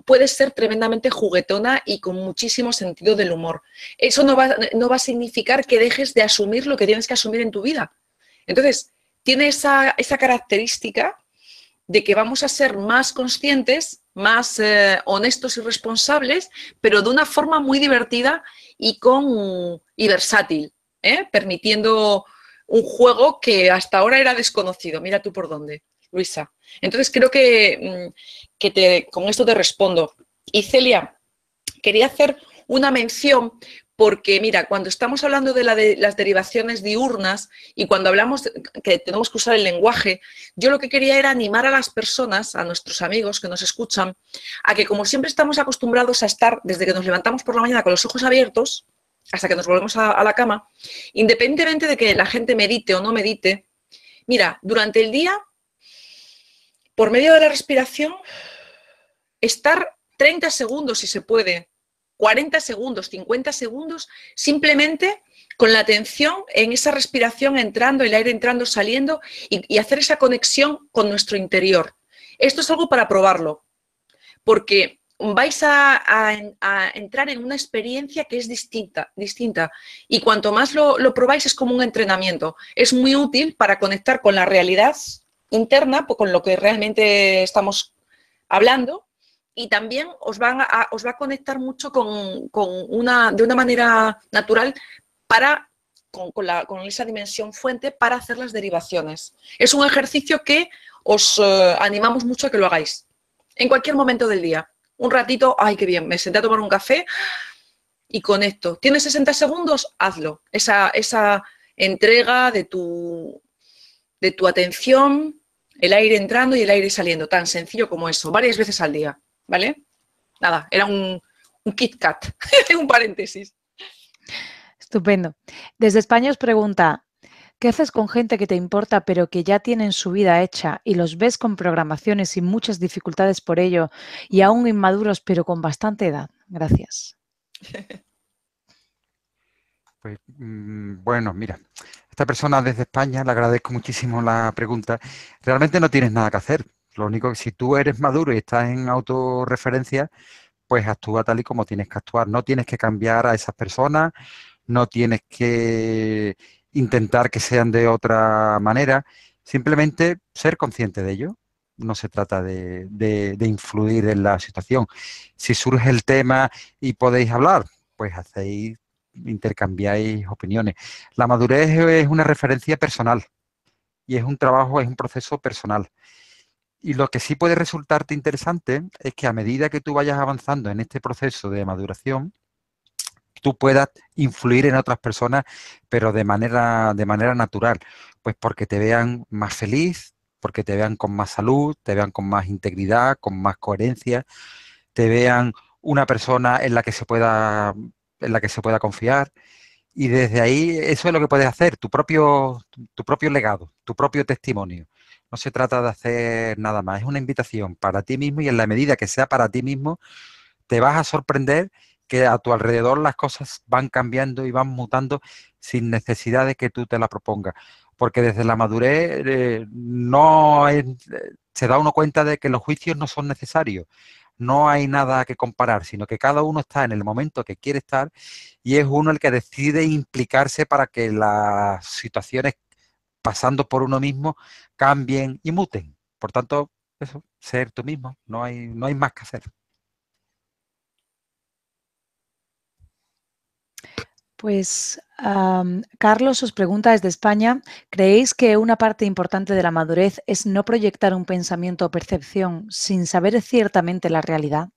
puedes ser tremendamente juguetona y con muchísimo sentido del humor. Eso no va a significar que dejes de asumir lo que tienes que asumir en tu vida. Entonces, tiene esa característica de que vamos a ser más conscientes, más honestos y responsables, pero de una forma muy divertida y versátil, permitiendo un juego que hasta ahora era desconocido. Mira tú por dónde, Luisa. Entonces, creo que con esto te respondo. Y Celia, quería hacer una mención, porque mira, cuando estamos hablando de las derivaciones diurnas y cuando hablamos que tenemos que usar el lenguaje, yo lo que quería era animar a las personas, a nuestros amigos que nos escuchan, a que, como siempre estamos acostumbrados a estar desde que nos levantamos por la mañana con los ojos abiertos hasta que nos volvemos a la cama, independientemente de que la gente medite o no medite, mira, durante el día, por medio de la respiración, estar 30 segundos, si se puede, 40 segundos, 50 segundos, simplemente con la atención en esa respiración entrando, el aire entrando, saliendo, y hacer esa conexión con nuestro interior. Esto es algo para probarlo, porque vais a entrar en una experiencia que es distinta, y cuanto más lo probáis es como un entrenamiento. Es muy útil para conectar con la realidad interna, con lo que realmente estamos hablando. Y también os va a conectar mucho de una manera natural con esa dimensión fuente para hacer las derivaciones. Es un ejercicio que os animamos mucho a que lo hagáis en cualquier momento del día. Un ratito, ¡ay, qué bien! Me senté a tomar un café y conecto. ¿Tienes 60 segundos? Hazlo. Esa entrega de tu atención, el aire entrando y el aire saliendo. Tan sencillo como eso, varias veces al día. ¿Vale? Nada, era un Kit Kat, un paréntesis. Estupendo. Desde España os pregunta, ¿qué haces con gente que te importa pero que ya tienen su vida hecha y los ves con programaciones y muchas dificultades por ello y aún inmaduros pero con bastante edad? Gracias. Pues bueno, mira, esta persona desde España, le agradezco muchísimo la pregunta. Realmente no tienes nada que hacer. Lo único que, si tú eres maduro y estás en autorreferencia, pues actúa tal y como tienes que actuar. No tienes que cambiar a esas personas, no tienes que intentar que sean de otra manera, simplemente ser consciente de ello. No se trata de influir en la situación. Si surge el tema y podéis hablar, pues intercambiáis opiniones. La madurez es una referencia personal y es un trabajo, es un proceso personal. Y lo que sí puede resultarte interesante es que a medida que tú vayas avanzando en este proceso de maduración, tú puedas influir en otras personas, pero de manera natural, pues porque te vean más feliz, porque te vean con más salud, te vean con más integridad, con más coherencia, te vean una persona en la que se pueda confiar. Y desde ahí eso es lo que puedes hacer, tu propio legado, tu propio testimonio. No se trata de hacer nada más, es una invitación para ti mismo y en la medida que sea para ti mismo, te vas a sorprender que a tu alrededor las cosas van cambiando y van mutando sin necesidad de que tú te la propongas. Porque desde la madurez se da uno cuenta de que los juicios no son necesarios. No hay nada que comparar, sino que cada uno está en el momento que quiere estar y es uno el que decide implicarse para que las situaciones pasando por uno mismo cambien y muten. Por tanto, eso, ser tú mismo, no hay más que hacer. Pues Carlos os pregunta desde España, ¿creéis que una parte importante de la madurez es no proyectar un pensamiento o percepción sin saber ciertamente la realidad?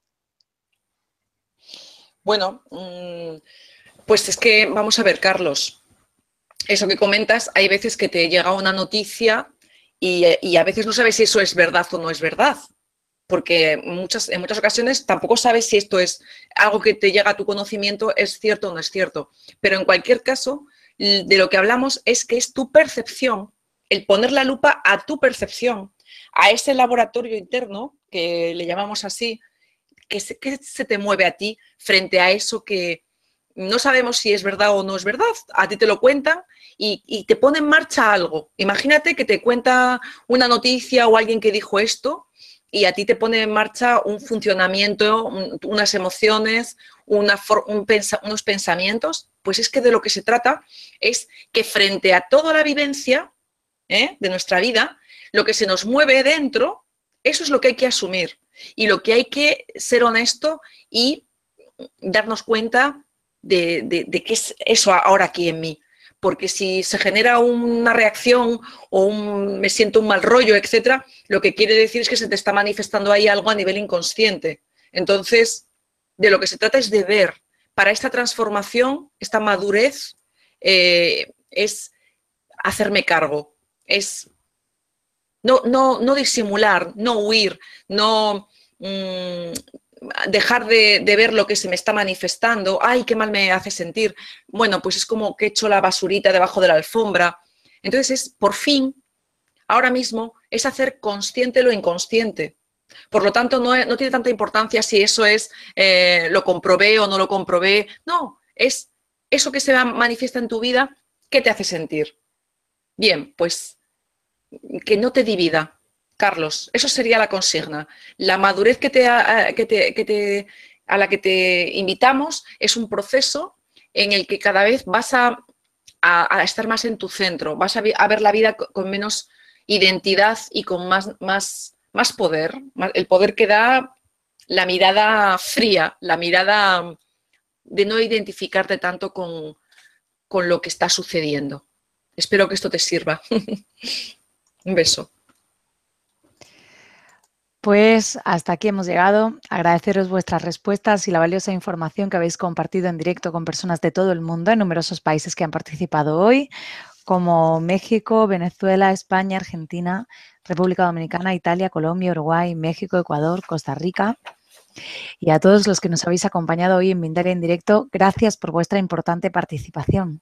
Bueno, pues es que vamos a ver, Carlos, eso que comentas, hay veces que te llega una noticia y a veces no sabes si eso es verdad o no es verdad, porque en muchas ocasiones tampoco sabes si esto es algo que te llega a tu conocimiento, es cierto o no es cierto. Pero en cualquier caso, de lo que hablamos es que es tu percepción, el poner la lupa a tu percepción, a ese laboratorio interno, que le llamamos así, que se te mueve a ti frente a eso que no sabemos si es verdad o no es verdad. A ti te lo cuentan y te pone en marcha algo. Imagínate que te cuenta una noticia o alguien que dijo esto y a ti te pone en marcha un funcionamiento, unas emociones, unos pensamientos. Pues es que de lo que se trata es que frente a toda la vivencia de nuestra vida, lo que se nos mueve dentro, eso es lo que hay que asumir. Y lo que hay que ser honesto y darnos cuenta de qué es eso ahora aquí en mí. Porque si se genera una reacción o me siento un mal rollo, etcétera, lo que quiere decir es que se te está manifestando ahí algo a nivel inconsciente. Entonces, de lo que se trata es de ver. Para esta transformación, esta madurez, es hacerme cargo, es no disimular, no huir, no dejar de ver lo que se me está manifestando. Ay, qué mal me hace sentir. Bueno, pues es como que he hecho la basurita debajo de la alfombra. Entonces es, por fin, ahora mismo, es hacer consciente lo inconsciente. Por lo tanto, no tiene tanta importancia si eso es, lo comprobé o no lo comprobé. No, es eso que se manifiesta en tu vida, ¿qué te hace sentir? Bien, pues que no te divida, Carlos. Eso sería la consigna. La madurez a la que te invitamos es un proceso en el que cada vez vas a estar más en tu centro, vas a ver la vida con menos identidad y con más poder, el poder que da la mirada fría, la mirada de no identificarte tanto con lo que está sucediendo. Espero que esto te sirva. Un beso. Pues hasta aquí hemos llegado. Agradeceros vuestras respuestas y la valiosa información que habéis compartido en directo con personas de todo el mundo en numerosos países que han participado hoy, como México, Venezuela, España, Argentina, República Dominicana, Italia, Colombia, Uruguay, México, Ecuador, Costa Rica. Y a todos los que nos habéis acompañado hoy en Mindalia en directo, gracias por vuestra importante participación.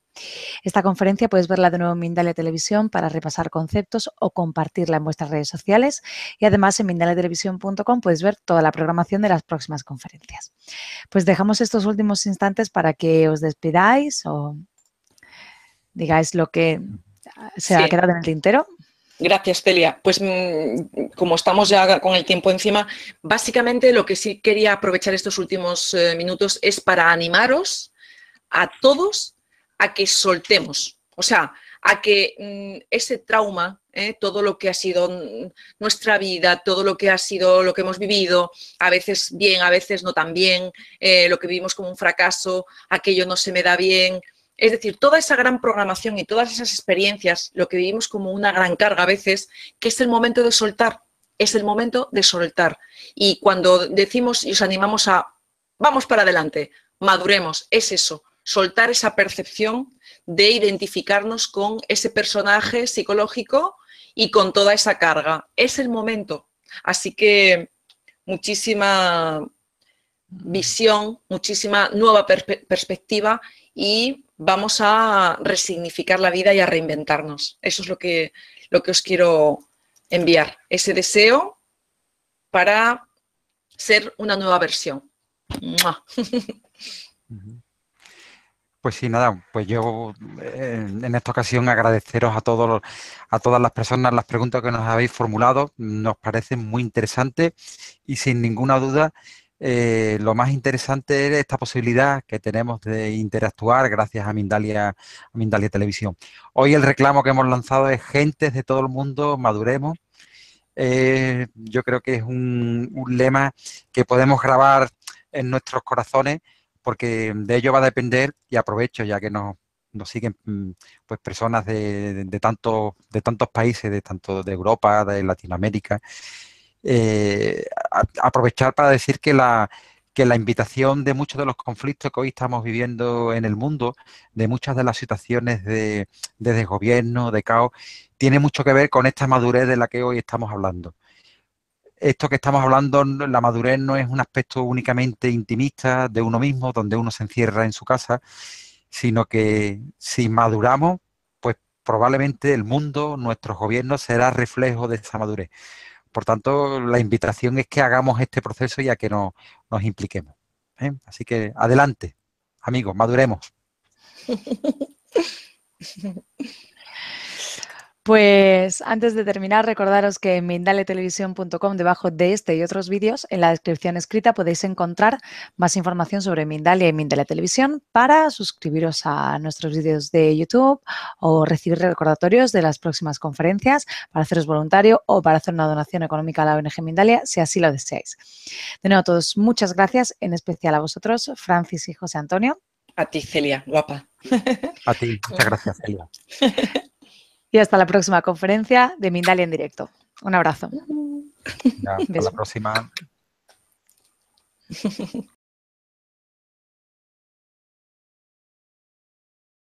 Esta conferencia puedes verla de nuevo en Mindalia Televisión para repasar conceptos o compartirla en vuestras redes sociales y además en mindaliatelevisión.com puedes ver toda la programación de las próximas conferencias. Pues dejamos estos últimos instantes para que os despidáis o digáis lo que se ha quedado en el tintero. Gracias, Celia. Pues como estamos ya con el tiempo encima, básicamente lo que sí quería aprovechar estos últimos minutos es para animaros a todos a que soltemos, o sea, a que ese trauma, todo lo que ha sido nuestra vida, todo lo que ha sido lo que hemos vivido, a veces bien, a veces no tan bien, lo que vivimos como un fracaso, aquello no se me da bien. Es decir, toda esa gran programación y todas esas experiencias, lo que vivimos como una gran carga a veces, que es el momento de soltar, es el momento de soltar. Y cuando decimos y os animamos a, vamos para adelante, maduremos, es eso, soltar esa percepción de identificarnos con ese personaje psicológico y con toda esa carga. Es el momento. Así que muchísima visión, muchísima nueva perspectiva y vamos a resignificar la vida y a reinventarnos. Eso es lo que os quiero enviar, ese deseo para ser una nueva versión. ¡Mua! Pues sí, nada, pues yo en esta ocasión agradeceros a todas las personas las preguntas que nos habéis formulado. Nos parecen muy interesantes y sin ninguna duda lo más interesante es esta posibilidad que tenemos de interactuar gracias a Mindalia Televisión. Hoy el reclamo que hemos lanzado es: gentes de todo el mundo, maduremos. Yo creo que es un lema que podemos grabar en nuestros corazones, porque de ello va a depender, y aprovecho ya que nos siguen pues personas de tantos países, tanto de Europa, de Latinoamérica, aprovechar para decir que la invitación de muchos de los conflictos que hoy estamos viviendo en el mundo, de muchas de las situaciones de desgobierno, de caos, tiene mucho que ver con esta madurez de la que hoy estamos hablando. Esto que estamos hablando, la madurez no es un aspecto únicamente intimista de uno mismo, donde uno se encierra en su casa, sino que si maduramos, pues probablemente el mundo, nuestros gobiernos, será reflejo de esa madurez. Por tanto, la invitación es que hagamos este proceso y a que nos impliquemos. Así que adelante, amigos, maduremos. Pues antes de terminar, recordaros que en mindaliatelevisión.com, debajo de este y otros vídeos, en la descripción escrita podéis encontrar más información sobre Mindalia y Mindalia Televisión para suscribiros a nuestros vídeos de YouTube o recibir recordatorios de las próximas conferencias, para haceros voluntario o para hacer una donación económica a la ONG Mindalia, si así lo deseáis. De nuevo a todos, muchas gracias, en especial a vosotros, Francis y José Antonio. A ti, Celia, guapa. A ti, muchas gracias, Celia. Y hasta la próxima conferencia de Mindalia en directo. Un abrazo. Hasta la próxima.